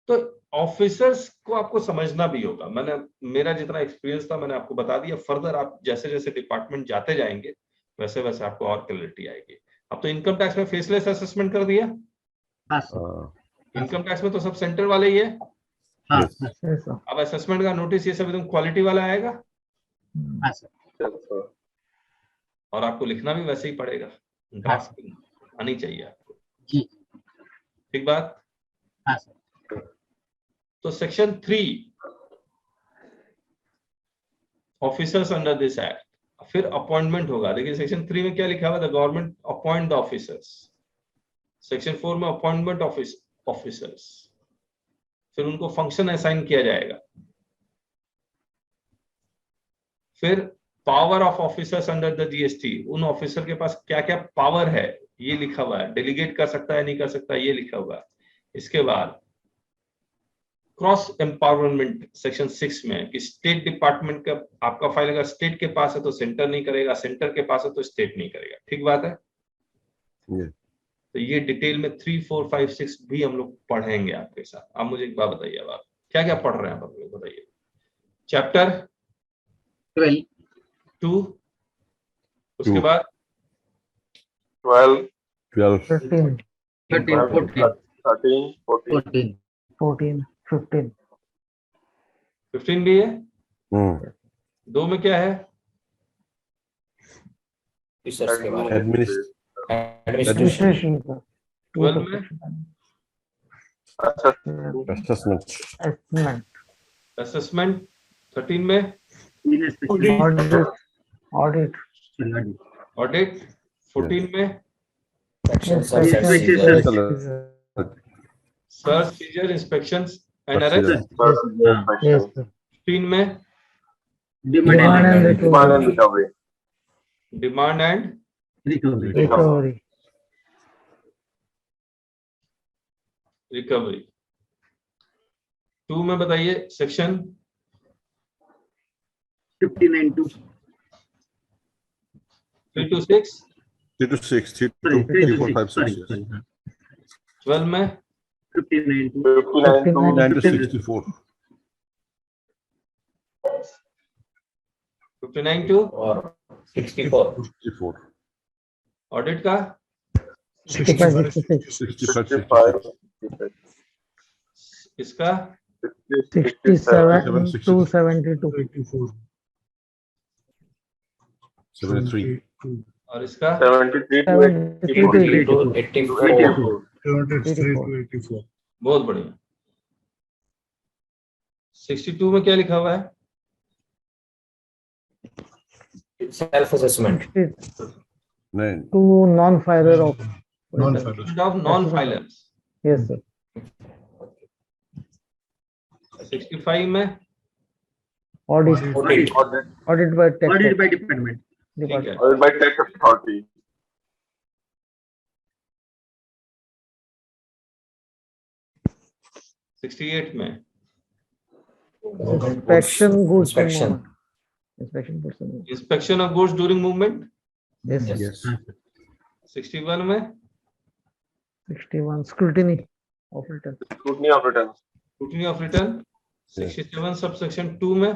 तो ऑफिसर्स को आपको समझना भी होगा। मेरा जितना एक्सपीरियंस था मैंने आपको बता दिया। फर्दर आप जैसे जैसे डिपार्टमेंट जाते जाएंगे वैसे वैसे आपको और क्लैरिटी आएगी। अब तो इनकम टैक्स में फेसलेस असेसमेंट कर दिया। इनकम टैक्स में तो सब सेंटर वाले ही है। अब असेसमेंट का नोटिस ये सब एकदम क्वालिटी वाला आएगा, और आपको लिखना भी वैसे ही पड़ेगा। ड्राफ्ट आनी चाहिए आपको। ठीक बात। हाँ सर। तो section 3 officers under this act, फिर अपॉइंटमेंट होगा। देखिए सेक्शन 3 में क्या लिखा हुआ, the government appoint the officers. Section 4 में अपॉइंटमेंट ऑफिसर्स, फिर उनको फंक्शन असाइन किया जाएगा। फिर power of officers under the GST, उन ऑफिसर के पास क्या क्या पावर है ये लिखा हुआ है, डेलीगेट कर सकता है नहीं कर सकता ये लिखा हुआ है। इसके बाद क्रॉस एम्पावरमेंट सेक्शन 6 में कि स्टेट डिपार्टमेंट का आपका फाइल अगर स्टेट के पास है तो सेंटर नहीं करेगा, सेंटर के पास है तो स्टेट नहीं करेगा। ठीक बात है। तो ये डिटेल में 3, 4, 5, 6 भी हम लोग पढ़ेंगे आपके साथ। आप मुझे एक बात बताइए, अब आप क्या क्या पढ़ रहे हैं आप लोग बताइए। चैप्टर 2, उसके बाद 12, 13, 13, 14, 13, 14, 14, 15, 15 भी है। 2 में क्या है, रिसर्च के बारे में एडमिनिस्ट्रेशन एडमिनिस्ट्रेशन का 12 में असेसमेंट असेसमेंट, 13 में ऑडिट, ऑडिट, 14 में section search, seizure, inspections and arrest, yes sir, 15 में demand and recovery. Demand and recovery. Recovery. 2 में बताइए section 59 to 3 to 6, 3 to 6, 3 to sorry, 3, 4, 5, 6, yes. 12 में 59 to 59 to 9 to 64, 59 to और 64 64, audit का 65, 66, 65, 65, इसका 67 to 72, 73, और इसका 73 to 73 to 84 73 to 84. बहुत बढ़िया। 62 में क्या लिखा हुआ है, self assessment 9, to non-filer of Non-filers. Of non filers. yes sir, 65 में audit, audit audit by tax audit by department. ठीक है। Or by tax authority. 68 में inspection goods and Inspection. movement. Inspection goods and movement. Inspection of goods during movement. Yes sir. yes, 61 में 61 scrutiny of return. Scrutiny of returns. Scrutiny of return. 67 subsection 2 में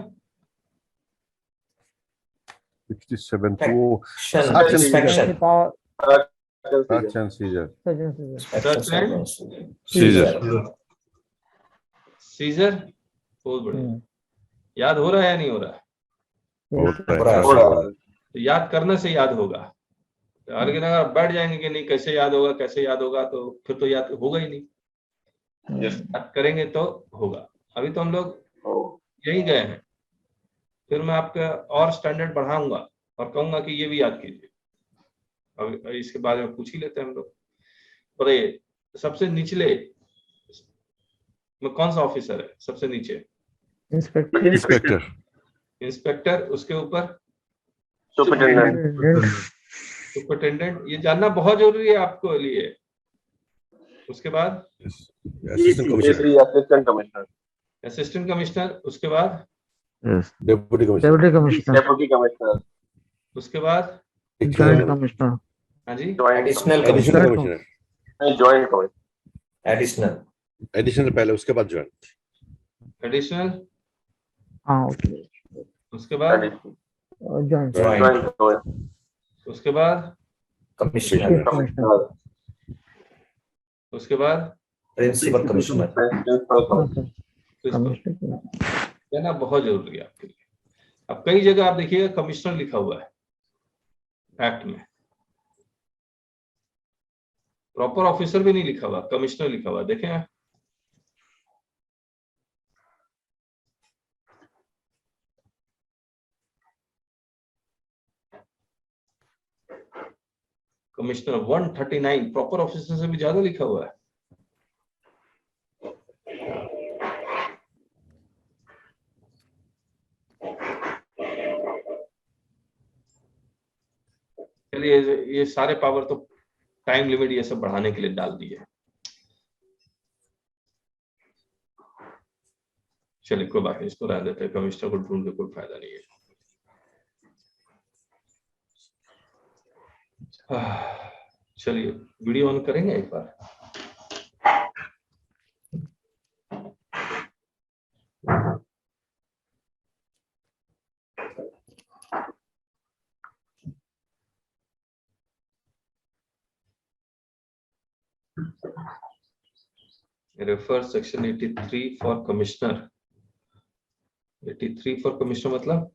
67 to Search inspection Power, search and seizure, Search and seizure, seizure. बहुत बढ़िया। याद हो रहा है या नहीं हो रहा है? तो याद करने से याद होगा। लेकिन अगर बैठ जाएंगे कि नहीं कैसे याद होगा कैसे याद होगा, तो फिर तो याद होगा ही नहीं। याद करेंगे तो होगा। अभी तो हम लोग यही गए हैं, फिर मैं आपका और स्टैंडर्ड बढ़ाऊंगा और कहूंगा कि ये भी याद कीजिए। अब इसके बारे में पूछ ही लेते हैं हम लोग। बताइए सबसे निचले में कौन सा ऑफिसर है? सबसे नीचे inspector, inspector, इंस्पेक्टर, उसके ऊपर Superintendent. सुपरिटेंडेंट। ये जानना बहुत जरूरी है आपको लिए। उसके बाद assistant commissioner, Assistant Commissioner. Assistant commissioner, उसके बाद deputy commissioner, deputy commissioner, Deputy Commissioner. उसके बाद joint commissioner, हाँ जी Joint Additional additional commissioner. commissioner, Joint Commissioner. Additional additional पहले उसके बाद joint, एडिशनल, हाँ okay, उसके बाद joint, ज्वाइंट Joint. उसके बाद कमिश्नर chief commissioner, उसके बाद principal commissioner Principal Commissioner. commissioner, कहना बहुत जरूरी है आपके लिए। अब कई जगह आप देखिएगा कमिश्नर लिखा हुआ है एक्ट में, प्रॉपर ऑफिसर भी नहीं लिखा हुआ, कमिश्नर लिखा हुआ, देखें आप। कमिश्नर 139 प्रॉपर ऑफिसर से भी ज्यादा लिखा हुआ है। चलिए ये सारे पावर तो टाइम लिमिट ये सब बढ़ाने के लिए डाल दिए। चलिए कोई बात नहीं, इसको रह देते हैं, कमिश्नर को ढूंढ के कोई फायदा नहीं है। चलिए वीडियो ऑन करेंगे एक बार। Refer section 83 for commissioner. 83 for commissioner मतलब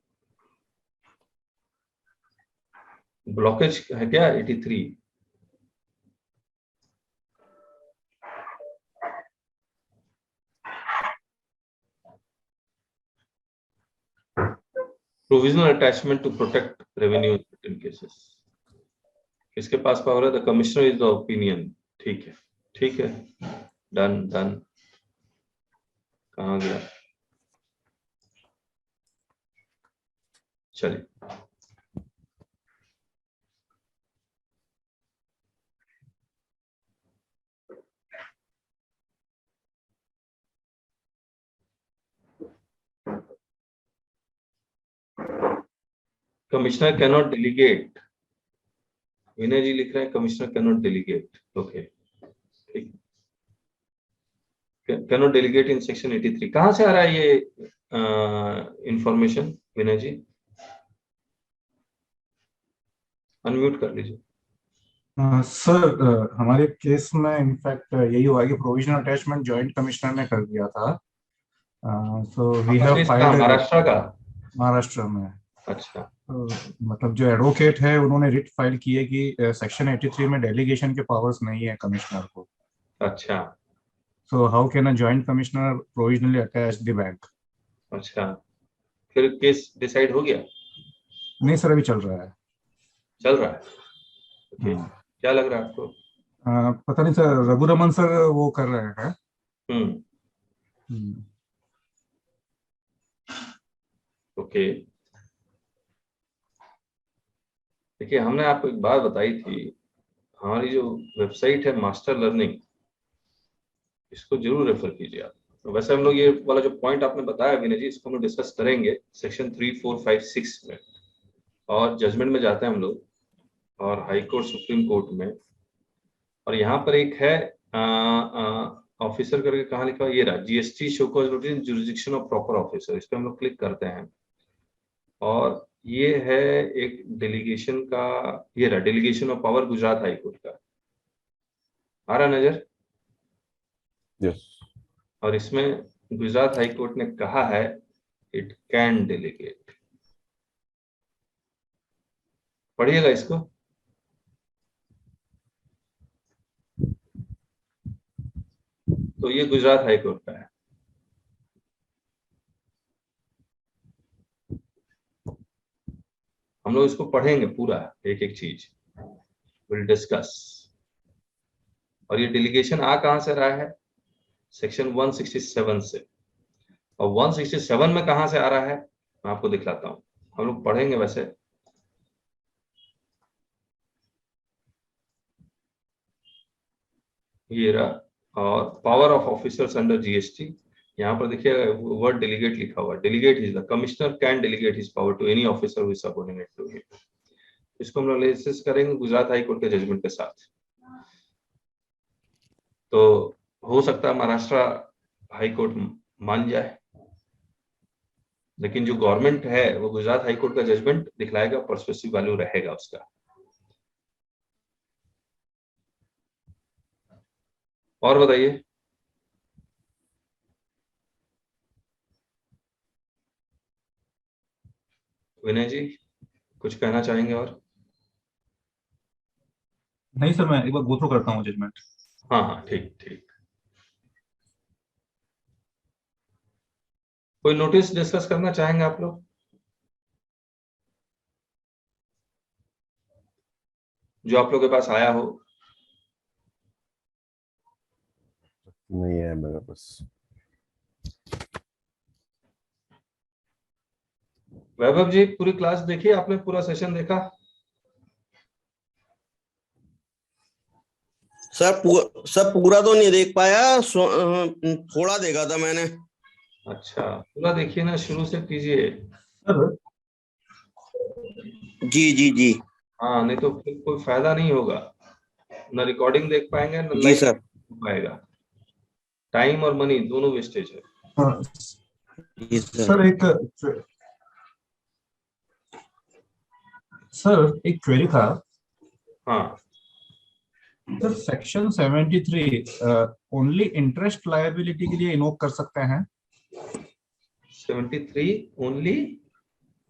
ब्लॉकेज है क्या 83? Provisional attachment to protect revenue in cases. किसके पास पावर है? The commissioner is the opinion. ठीक है, ठीक है, डन डन। कहाँ गया? चलिए commissioner can not delegate. Vinay ji लिख रहे हैं commissioner can not delegate. Okay, ठीक। Can not delegate in section 83। कहां से आ रहा है ये इंफॉर्मेशन? विनय जी अनम्यूट कर लीजिए। सर हमारे केस में इनफैक्ट यही हुआ कि प्रोविजनल अटैचमेंट जॉइंट कमिश्नर ने कर दिया था। So we have filed Maharashtra का। महाराष्ट्र में। अच्छा, मतलब जो एडवोकेट है उन्होंने रिट फाइल की है कि सेक्शन 83 में डेलीगेशन के पावर्स नहीं है कमिश्नर को। अच्छा, so how can a joint commissioner provisionally attach the bank? अच्छा, फिर केस डिसाइड हो गया? नहीं सर, अभी चल रहा है। चल रहा है। ओके, क्या लग रहा है आपको? पता नहीं सर, रघुरमन सर वो कर रहे हैं। ओके, देखिए हमने आपको एक बात बताई थी, हमारी जो वेबसाइट है मास्टर लर्निंग, इसको जरूर रेफर कीजिए आप। तो वैसे हम लोग ये वाला जो पॉइंट आपने बताया विनय जी, इसको हम डिस्कस करेंगे सेक्शन 3, 4, 5, 6 में, और जजमेंट में जाते हैं हम लोग, और हाई कोर्ट सुप्रीम कोर्ट में। और यहाँ पर एक है ऑफिसर करके कहाँ लिखा हुआ, ये रहा, GST show cause notice jurisdiction of proper officer. इस पे हम लोग क्लिक करते हैं, और ये है एक डेलीगेशन का, ये रहा delegation of power Gujarat high court का, आ रहा नजर? यस। और इसमें गुजरात हाई कोर्ट ने कहा है इट कैन डेलीगेट। पढ़िएगा इसको। तो ये गुजरात हाई कोर्ट का है। हम लोग इसको पढ़ेंगे पूरा, एक एक चीज विल डिस्कस। और ये डेलीगेशन आ कहां से रहा है? सेक्शन 167 से। और 167 में कहां से आ रहा है मैं आपको दिखलाता हूं, हम लोग पढ़ेंगे वैसे। ये रहा, और power of officers under GST, यहाँ पर देखिए वर्ड डेलीगेट लिखा हुआ है। Delegate is the commissioner can delegate his power to any officer who is subordinate to him. इसको हम लोग एनालिसिस करेंगे गुजरात हाई कोर्ट के जजमेंट के साथ। तो हो सकता है महाराष्ट्र हाई कोर्ट मान जाए, लेकिन जो गवर्नमेंट है वो गुजरात हाई कोर्ट का जजमेंट दिखलाएगा, पर्सुएसिव वैल्यू रहेगा उसका। और बताइए। विनय जी कुछ कहना चाहेंगे और? नहीं सर, मैं एक बार गो थ्रू करता हूँ जजमेंट। हाँ हाँ ठीक ठीक। कोई नोटिस डिस्कस करना चाहेंगे आप लोग? जो आप लोग के पास आया हो? नहीं है मेरे पास। वैभव जी पूरी क्लास देखी आपने? पूरा सेशन देखा? सर पूरा तो नहीं देख पाया, थोड़ा देखा था मैंने। अच्छा पूरा देखिए ना, शुरू से कीजिए। सर जी जी जी हाँ नहीं तो फिर कोई फायदा नहीं होगा, ना रिकॉर्डिंग देख पाएंगे ना जी लाइव सर। हो पाएगा। टाइम और मनी दोनों वेस्टेज है। जी सर। सर एक क्वेरी था। हाँ sir section 73 only interest liability के लिए इन्वोक कर सकते हैं? 73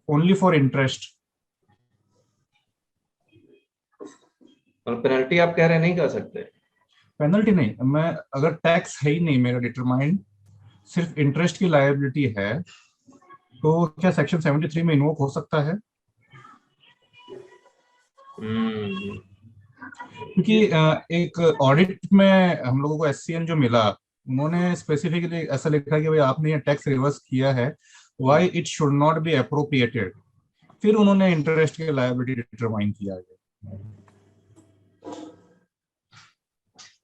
ओनली फॉर इंटरेस्ट। और पेनल्टी आप कह रहे नहीं कर सकते? पेनल्टी नहीं, मैं अगर टैक्स है ही नहीं मेरा डिटरमाइंड, सिर्फ इंटरेस्ट की लायबिलिटी है, तो क्या सेक्शन 73 में इन्वोक हो सकता है? क्योंकि एक ऑडिट में हम लोगों को SCN जो मिला, उन्होंने स्पेसिफिकली ऐसा लिखा कि भाई आपने ये टैक्स रिवर्स किया है, why it should not be appropriated. फिर उन्होंने इंटरेस्ट की लायबिलिटी डिटरमाइन किया है।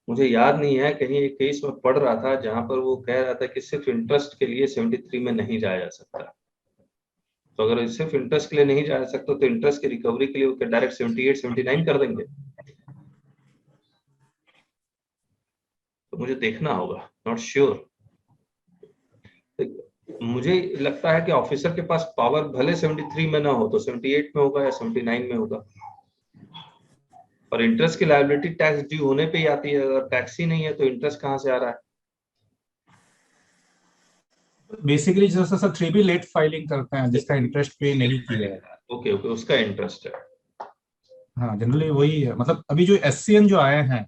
मुझे याद नहीं है, कहीं एक केस में पढ़ रहा था जहां पर वो कह रहा था कि सिर्फ इंटरेस्ट के लिए 73 में नहीं जाया जा सकता। तो अगर सिर्फ इंटरेस्ट के लिए नहीं जा सकता तो इंटरेस्ट की रिकवरी के लिए वो डायरेक्ट 78 79 कर देंगे? तो मुझे देखना होगा, नॉट श्योर। मुझे लगता है कि ऑफिसर के पास पावर भले 73 में ना हो तो 78 में होगा या 79 में होगा। और इंटरेस्ट की लायबिलिटी टैक्स ड्यू होने पे ही आती है, अगर टैक्स ही नहीं है तो इंटरेस्ट कहां से आ रहा है? बेसिकली जैसे सर 3B लेट फाइलिंग करते हैं जिसका इंटरेस्ट पे नहीं किया है। ओके ओके, उसका इंटरेस्ट है। हाँ जनरली वही है। मतलब अभी जो SCN जो आए हैं,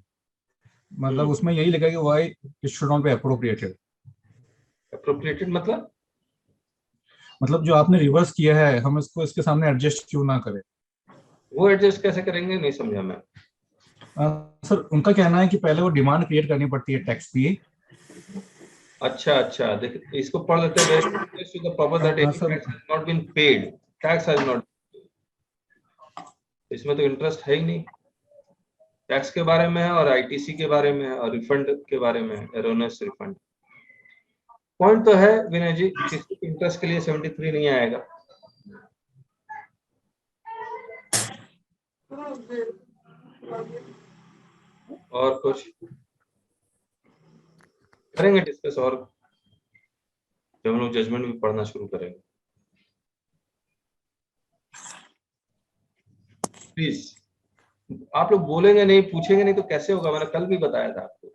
मतलब उसमें यही लिखा है कि why it should not be appropriated. Appropriated मतलब जो आपने रिवर्स किया है, हम इसको इसके सामने एडजस्ट क्यों ना करें? वो एडजस्ट कैसे करेंगे, नहीं समझा मैं। सर उनका कहना है कि पहले वो डिमांड क्रिएट करनी पड़ती है टैक्स की। अच्छा अच्छा, देख इसको पढ़ लेते हैं। to the purpose that any tax has not been paid, tax has not, इसमें तो इंटरेस्ट है ही नहीं। टैक्स के बारे में है और ITC के बारे में है और रिफंड के बारे में है, एरोनियस रिफंड। पॉइंट तो है विनय जी, किसी इंटरेस्ट के लिए 73 नहीं आएगा। और कुछ करेंगे डिस्कस, और जब हम लोग जजमेंट भी पढ़ना शुरू करेंगे। प्लीज आप लोग बोलेंगे नहीं, पूछेंगे नहीं तो कैसे होगा? मैंने कल भी बताया था आपको,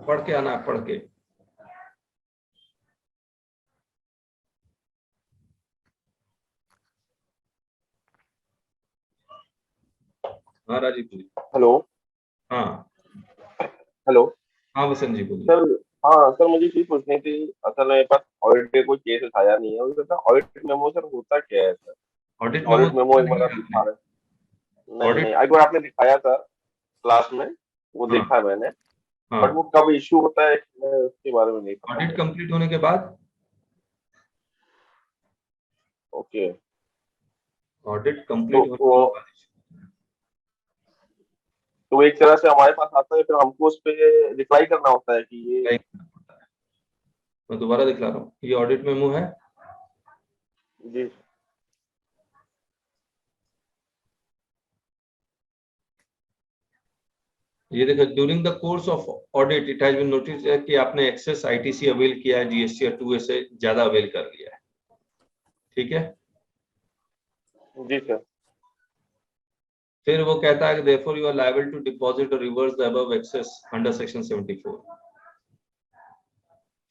पढ़ के आना, पढ़ के। हाँ राजीव जी। हेलो। हाँ हेलो। हाँ वसंत जी बोलिए। सर हाँ सर, मुझे चीज पूछनी थी। असल में मेरे पास ऑडिट के कोई केस आया नहीं है। सर ऑडिट मेमो सर होता क्या है सर? ऑडिट मेमो एक बार आप दिखा रहे? नहीं, एक बार आपने दिखाया था क्लास में, वो देखा है मैंने। बट वो कब इश्यू होता है उसके बारे में नहीं पता। ऑडिट कंप्लीट होने के बाद। ओके। ऑडिट कंप्लीट होने के बाद तो एक तरह से हमारे पास आता है, फिर हमको उस पे रिप्लाई करना होता है कि ये। मैं दोबारा दिखला रहा हूँ, ये ऑडिट मेमो है जी। ये देखो, during the course of audit it has been notice कि आपने एक्सेस ITC अवेल किया है, GST या 2A से ज्यादा अवेल कर लिया है। ठीक है जी सर। फिर वो कहता है कि therefore you are liable to deposit or reverse the above excess under section 74।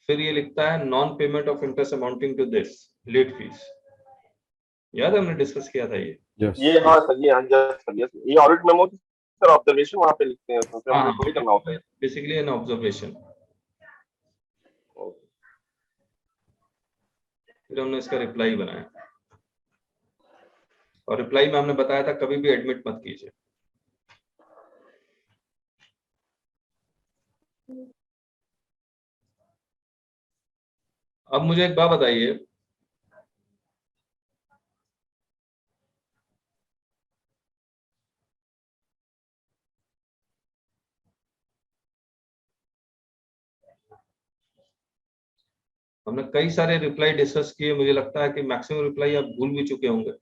फिर ये लिखता है non payment of interest amounting to this late fees. याद है हमने डिस्कस किया था ये। ये हाँ सर, ये हाँ सर, ये ऑडिट मेमो सर, ऑब्जर्वेशन वहाँ पे लिखते हैं, उसमें हाँ, हमको वही करना होता है बेसिकली एन ऑब्जर्वेशन। फिर हमने इसका रिप्लाई बनाया, और रिप्लाई में हमने बताया था कभी भी एडमिट मत कीजिए। अब मुझे एक बात बताइए, हमने कई सारे रिप्लाई डिस्कस किए, मुझे लगता है कि मैक्सिमम रिप्लाई आप भूल भी चुके होंगे।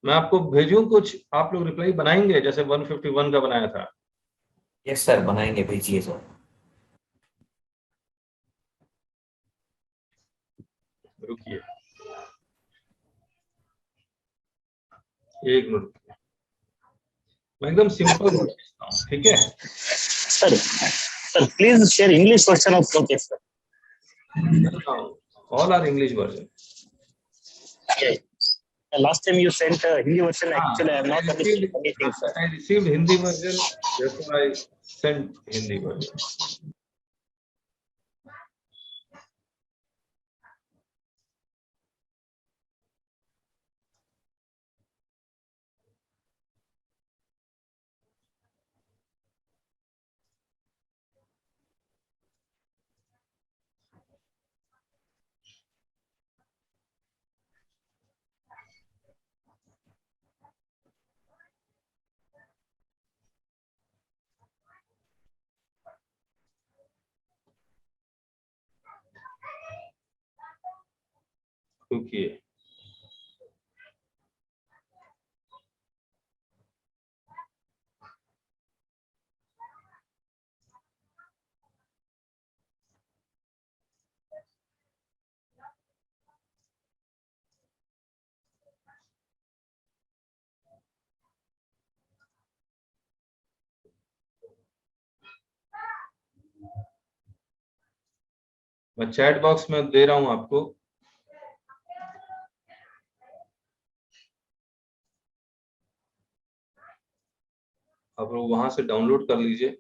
मैं आपको भेजूं कुछ, आप लोग रिप्लाई बनाएंगे जैसे 151 का बनाया था? यस सर, बनाएंगे, भेजिए सर। रुकिए एक मिनट, मैं एकदम सिंपल भेजता हूँ, ठीक है? Sir please share English version of the case sir. All are English version. Last time you sent Hindi version. Actually, I am not understanding anything, sir. I received Hindi version, therefore I sent Hindi version. रुकिए, मैं chat box में दे रहा हूं आपको। आप लोग वहां से डाउनलोड कर लीजिए।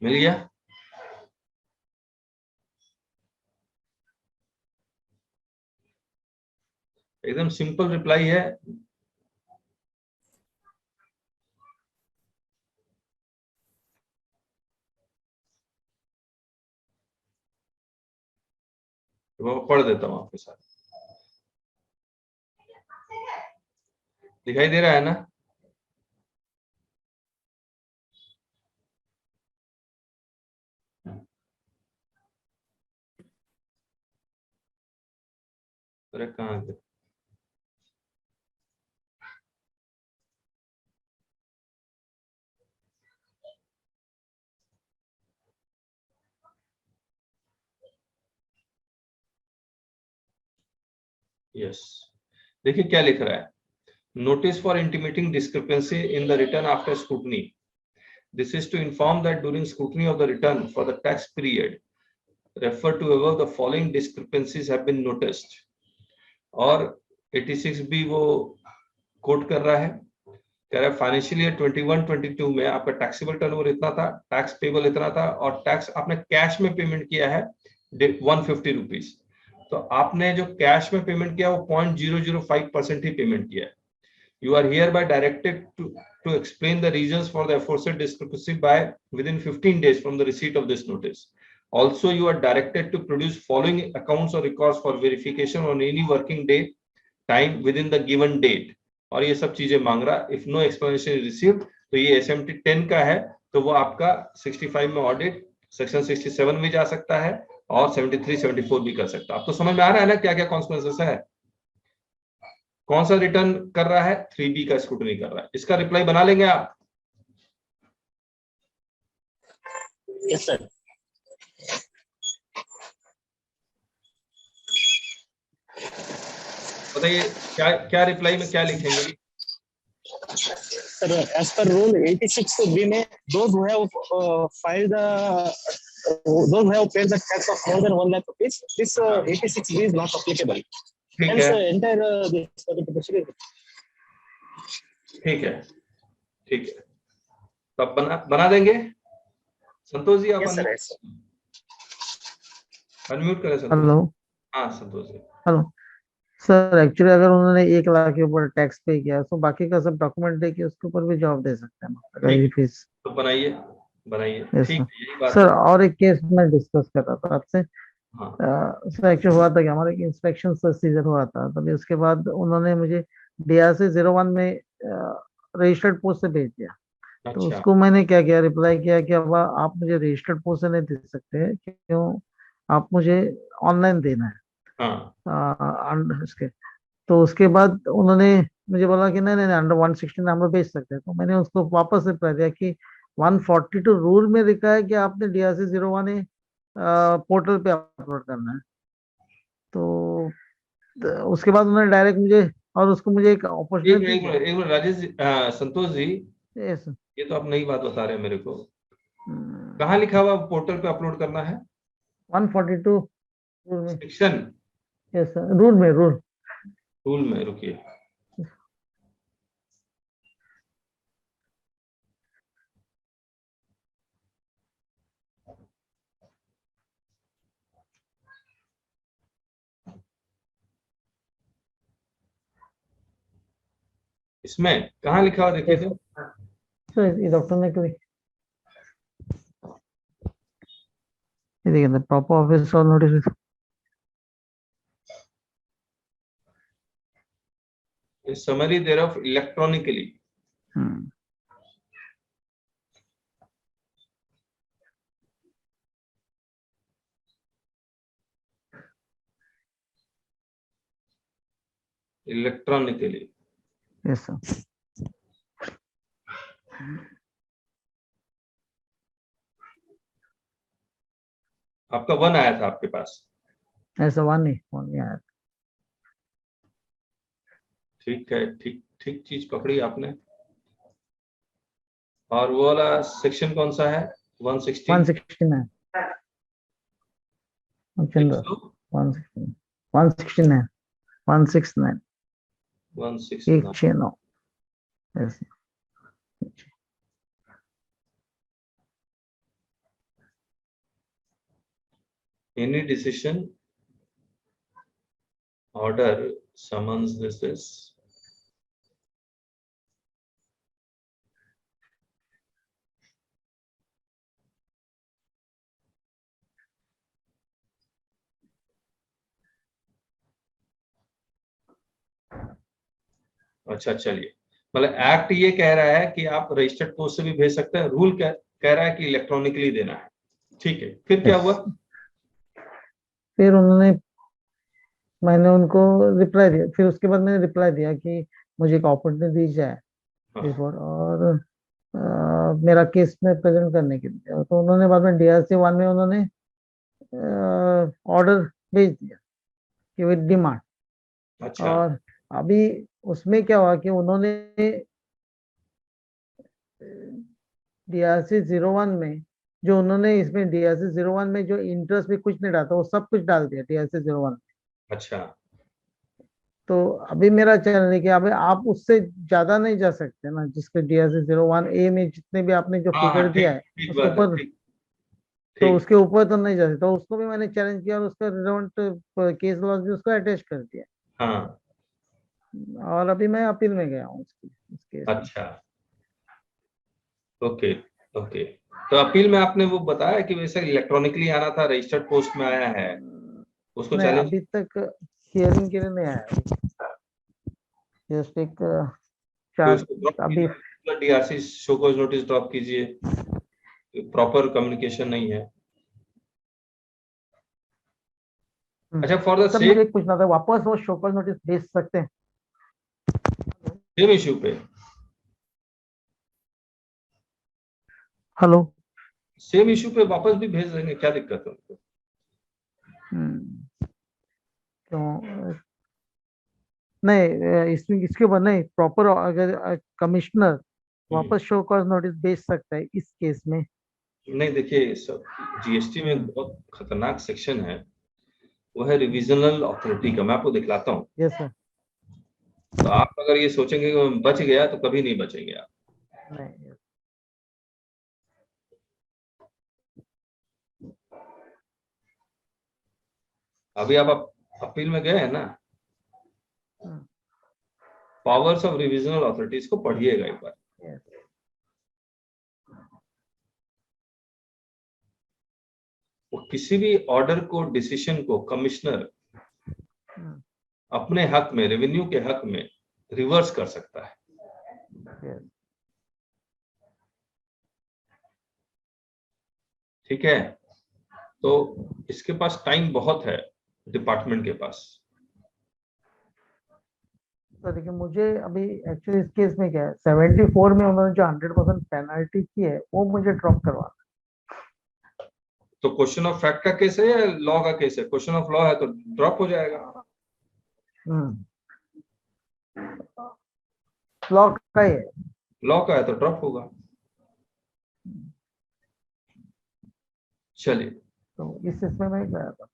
मिल गया? एकदम सिंपल रिप्लाई है। वो पढ़ देता हूं आपके साथ। दिखाई दे रहा है ना? अरे कहाँ गए? यस, देखिए क्या लिख रहा है। Notice for intimating discrepancy in the return after scrutiny. This is to inform that during scrutiny of the return for the tax period referred to above, the following discrepancies have been noticed. और 86 भी वो coat कर रहा है, कह रहा है financial year 21-22 में आपका टैक्सेबल टर्नओवर इतना था, टैक्स पेबल इतना था, और टैक्स आपने कैश में पेमेंट किया है 150 रुपीज। तो आपने जो कैश में पेमेंट किया वो 0.005% ही पेमेंट किया है। You are hereby directed to explain the reasons for the aforesaid discrepancy by within 15 days from the receipt of this notice. Also, you are directed to produce following accounts or records for verification on any working day time within the given date. और ये सब चीजें मांग रहा। If no explanation is received, तो ये SMT 10 का है, तो वो आपका 65 में ऑडिट सेक्शन 67 में जा सकता है और 73-74 भी कर सकता है। आपको समझ में आ रहा है ना क्या क्या कॉन्सिक्वेंसेस है? कौन सा रिटर्न कर रहा है? 3B का स्क्रूटनी कर रहा है। इसका रिप्लाई बना लेंगे आप? Yes sir. बताइए क्या क्या रिप्लाई में क्या लिखेंगे? Sir as per rule 86B में those who have filed those who have paid the tax of more than 1 lakh rupees, this 86B is not applicable. ठीक Hence है, entire this ठीक है, ठीक है। तब बना देंगे। संतोष जी आप yes sir, yes sir. Unmute करें संतोष। हेलो हाँ Santosh ji. Hello sir, actually अगर उन्होंने 1 लाख के ऊपर टैक्स पे किया तो बाकी का सब डॉक्यूमेंट दे के उसके ऊपर भी जवाब दे सकते हैं ना, अगर ये फीस। तो बनाइए बनाइए। यस ठीक सर। है, यही बात सर है। और एक केस मैं डिस्कस कर रहा था आपसे। हाँ सर एक्चुअली हुआ था कि हमारे इंस्पेक्शन प्रोसीजर हुआ था, तभी उसके बाद उन्होंने मुझे DRC 01 में रजिस्टर्ड पोस्ट से भेज दिया। तो अच्छा उसको मैंने क्या किया, रिप्लाई किया कि अब आप मुझे रजिस्टर्ड पोस्ट से नहीं दे सकते, क्यों, आप मुझे ऑनलाइन देना है इसके। तो उसके बाद उन्होंने मुझे बोला कि नहीं नहीं नहीं, अंडर 116 हम लोग भेज सकते हैं। तो मैंने उसको वापस रिप्लाई दिया कि 142 रूल में लिखा है कि आपने DRC 01 पोर्टल पे अपलोड करना है। तो उसके बाद उन्होंने डायरेक्ट मुझे और उसको मुझे एक अपॉर्चुनिटी एक मिनट राजेश जी, संतोष जी, यस ये तो आप नई बात बता रहे हैं मेरे को। कहाँ लिखा हुआ पोर्टल पे अपलोड करना है? 142 रूल में। सेक्शन यस सर, रूल में, रूल में, रुकिए। इसमें कहाँ लिखा हुआ देखिए तो। सर ये डॉक्टर ने कोई ये देखिए प्रॉपर ऑफिस और notice. Summary thereof electronically। Electronically. Yes sir. आपका 1 आया था आपके पास? ऐसा 1 नहीं आया। ठीक है, ठीक ठीक चीज पकड़ी आपने। और वो वाला सेक्शन कौन सा है? 116 169 चंद्र 169 169 169 169। Yes any decision, order, summons, this is अच्छा। चलिए, मतलब एक्ट ये कह रहा है कि आप रजिस्टर्ड पोस्ट से भी भेज सकते हैं, रूल कह रहा है कि इलेक्ट्रॉनिकली देना है। ठीक है, फिर क्या हुआ? फिर मैंने उनको रिप्लाई दिया। फिर उसके बाद मैंने रिप्लाई दिया कि मुझे एक अपॉर्चुनिटी दी जाए बिफोर, और मेरा केस में प्रेजेंट करने के लिए। तो उन्होंने बाद में DRC 1 में उन्होंने ऑर्डर भेज दिया कि विद डिमांड। अच्छा। और अभी उसमें क्या हुआ कि उन्होंने DRC 01 में जो उन्होंने इसमें DRC 01 में जो इंटरेस्ट भी कुछ नहीं डाला, वो सब कुछ डाल दिया DRC 01 में। अच्छा। तो अभी मेरा चैनल है कि अभी आप उससे ज्यादा नहीं जा सकते ना, जिसके DRC 01A में जितने भी आपने जो फिगर दिया है उसके ऊपर, तो उसके ऊपर तो नहीं जा सकते। तो उसको भी मैंने चैलेंज किया और उसका रिलेवेंट केस लॉज भी उसको अटैच कर दिया। हाँ। और अभी मैं अपील में गया हूँ उसके। अच्छा, ओके ओके। तो अपील में आपने वो बताया कि वैसे इलेक्ट्रॉनिकली आना था, रजिस्टर्ड पोस्ट में आया है, उसको नहीं चैलेंज अभी तक हियरिंग के लिए नहीं आया। जस्ट एक अभी DRC show cause notice drop कीजिए, प्रॉपर कम्युनिकेशन नहीं है। अच्छा, फॉर द सर मुझे पूछना था, वापस वो शो कॉज नोटिस भेज सकते हैं? सेम इश्यू पे, हेलो, सेम इश्यू पे वापस भी भेज देंगे, क्या दिक्कत है उनको? क्यों नहीं, इसमें इसके ऊपर नहीं, प्रॉपर अगर कमिश्नर वापस शो कॉज नोटिस भेज सकता है इस केस में। नहीं देखिए, सब जीएसटी में बहुत खतरनाक सेक्शन है, वो है रिविजनल अथॉरिटी का। मैं आपको दिखलाता हूँ। Yes sir. तो आप अगर ये सोचेंगे कि बच गया तो कभी नहीं बचेंगे आप। नहीं, अभी आप अपील में गए हैं ना, पावर्स ऑफ रिविजनल अथॉरिटीज को पढ़िएगा एक बार। वो किसी भी ऑर्डर को, डिसीजन को कमिश्नर अपने हक में, रेवेन्यू के हक में रिवर्स कर सकता है। ठीक है, तो इसके पास टाइम बहुत है डिपार्टमेंट के पास। तो देखिए, मुझे अभी एक्चुअली इस केस में क्या है, 74 में उन्होंने जो 100% पेनल्टी की है वो मुझे ड्रॉप करवाना। तो क्वेश्चन ऑफ फैक्ट का केस है या लॉ का केस है? क्वेश्चन ऑफ लॉ है तो ड्रॉप हो जाएगा। लॉ का है, लॉ का है तो ड्रॉप होगा। चलिए, तो इस इसमें मैं गया था।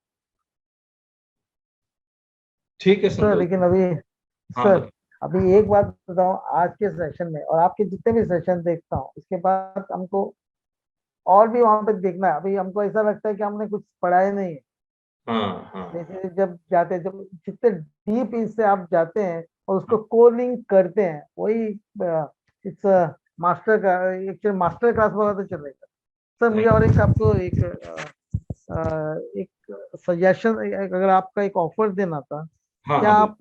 ठीक है सर, लेकिन अभी सर अभी एक बात बताऊं, आज के सेशन में और आपके जितने भी सेशन देखता हूँ, इसके बाद हमको और भी वहां पे देखना है। अभी हमको ऐसा लगता है कि हमने कुछ पढ़ाया नहीं है। जैसे जब जाते हैं, जब जितने डीप इससे आप जाते हैं और उसको कोलिंग करते हैं, वही इट्स मास्टर का, एक्चुअली मास्टर क्लास वाला तो चलेगा। सर मुझे और एक आपको एक सजेशन, अगर आपका एक ऑफर देना था। क्या आप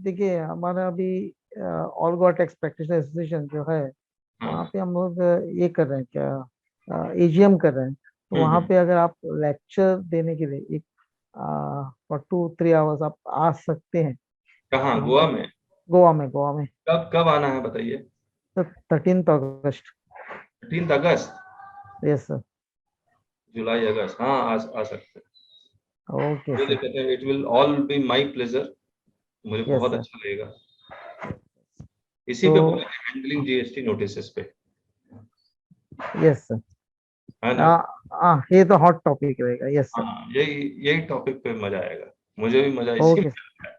देखिए, हमारा अभी all go tax practitioner association जो है, वहाँ पे हम लोग ये कर रहे हैं, क्या एजीएम कर रहे हैं, तो वहाँ पे अगर आप लेक्चर देने के लिए एक फॉर 2-3 आवर्स आप आ सकते हैं। कहाँ? गोवा में? गोवा में। कब आना है बताइए? तो 13 अगस्त। 13 अगस्त? Yes sir. जुलाई अगस्त, हाँ आ सकते हैं। Okay, it will all be my pleasure. मुझे बहुत अच्छा लगेगा। इसी पे बोले हैंडलिंग जीएसटी नोटिसेस पे। Yes sir. ये तो हॉट टॉपिक रहेगा। यस सर, यही टॉपिक पे मजा आएगा। मुझे भी मजा इसी में आता है।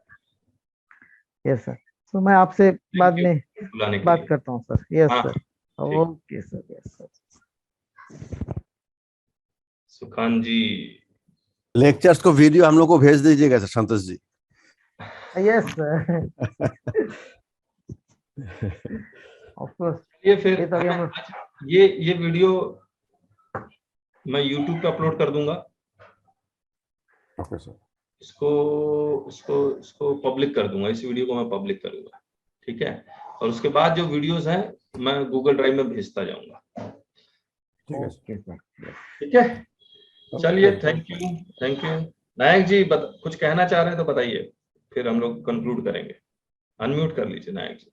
Yes sir. तो मैं आपसे बाद में बात करता हूँ sir. Yes sir, okay sir. Yes sir. सुखान जी, लेक्चर्स को वीडियो हम लोग को भेज दीजिएगा sir, Santosh ji. Yes sir, of course. ये फिर ये वीडियो मैं YouTube पे अपलोड कर दूंगा। Okay sir. इसको पब्लिक कर दूंगा। इस वीडियो को मैं पब्लिक करूंगा, ठीक है? और उसके बाद जो वीडियोस हैं मैं गूगल ड्राइव में भेजता जाऊंगा। ठीक है, चलिए, थैंक यू। नायक जी कुछ कहना चाह रहे हैं तो बताइए, फिर हम लोग कंक्लूड करेंगे। अनम्यूट कर लीजिए नायक जी।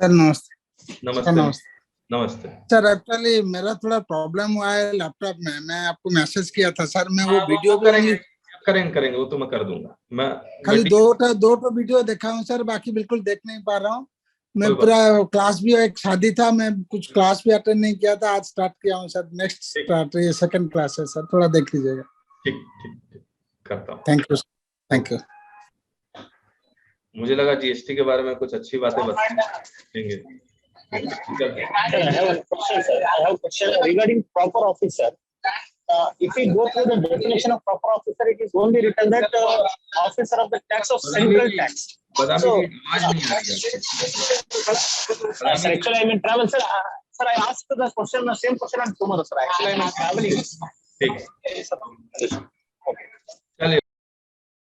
सर नमस्ते। नमस्ते सर, एक्चुअली मेरा थोड़ा प्रॉब्लम हुआ है लैपटॉप में। मैं आपको मैसेज किया था सर, मैं वो वीडियो करेंगे वो तो मैं कर दूंगा। मैं खाली दो वीडियो देखा हूँ सर, बाकी बिल्कुल देख नहीं पा रहा हूँ। मैं पूरा क्लास भी, एक शादी था, मैं कुछ क्लास भी अटेंड नहीं किया था, आज स्टार्ट किया हूँ सर। नेक्स्ट स्टार्ट, ये सेकंड क्लास है सर, थोड़ा देख लीजिएगा। ठीक करता हूँ। Thank you. मुझे लगा जीएसटी के बारे में कुछ अच्छी बातें बताएंगे। I have a question regarding proper officer. If we go through the definition of proper officer, it is only written that officer of the tax of central tax. So, sir, actually I'm in travel, sir. Sir, I asked the same question on tomorrow, sir. Actually I'm in traveling.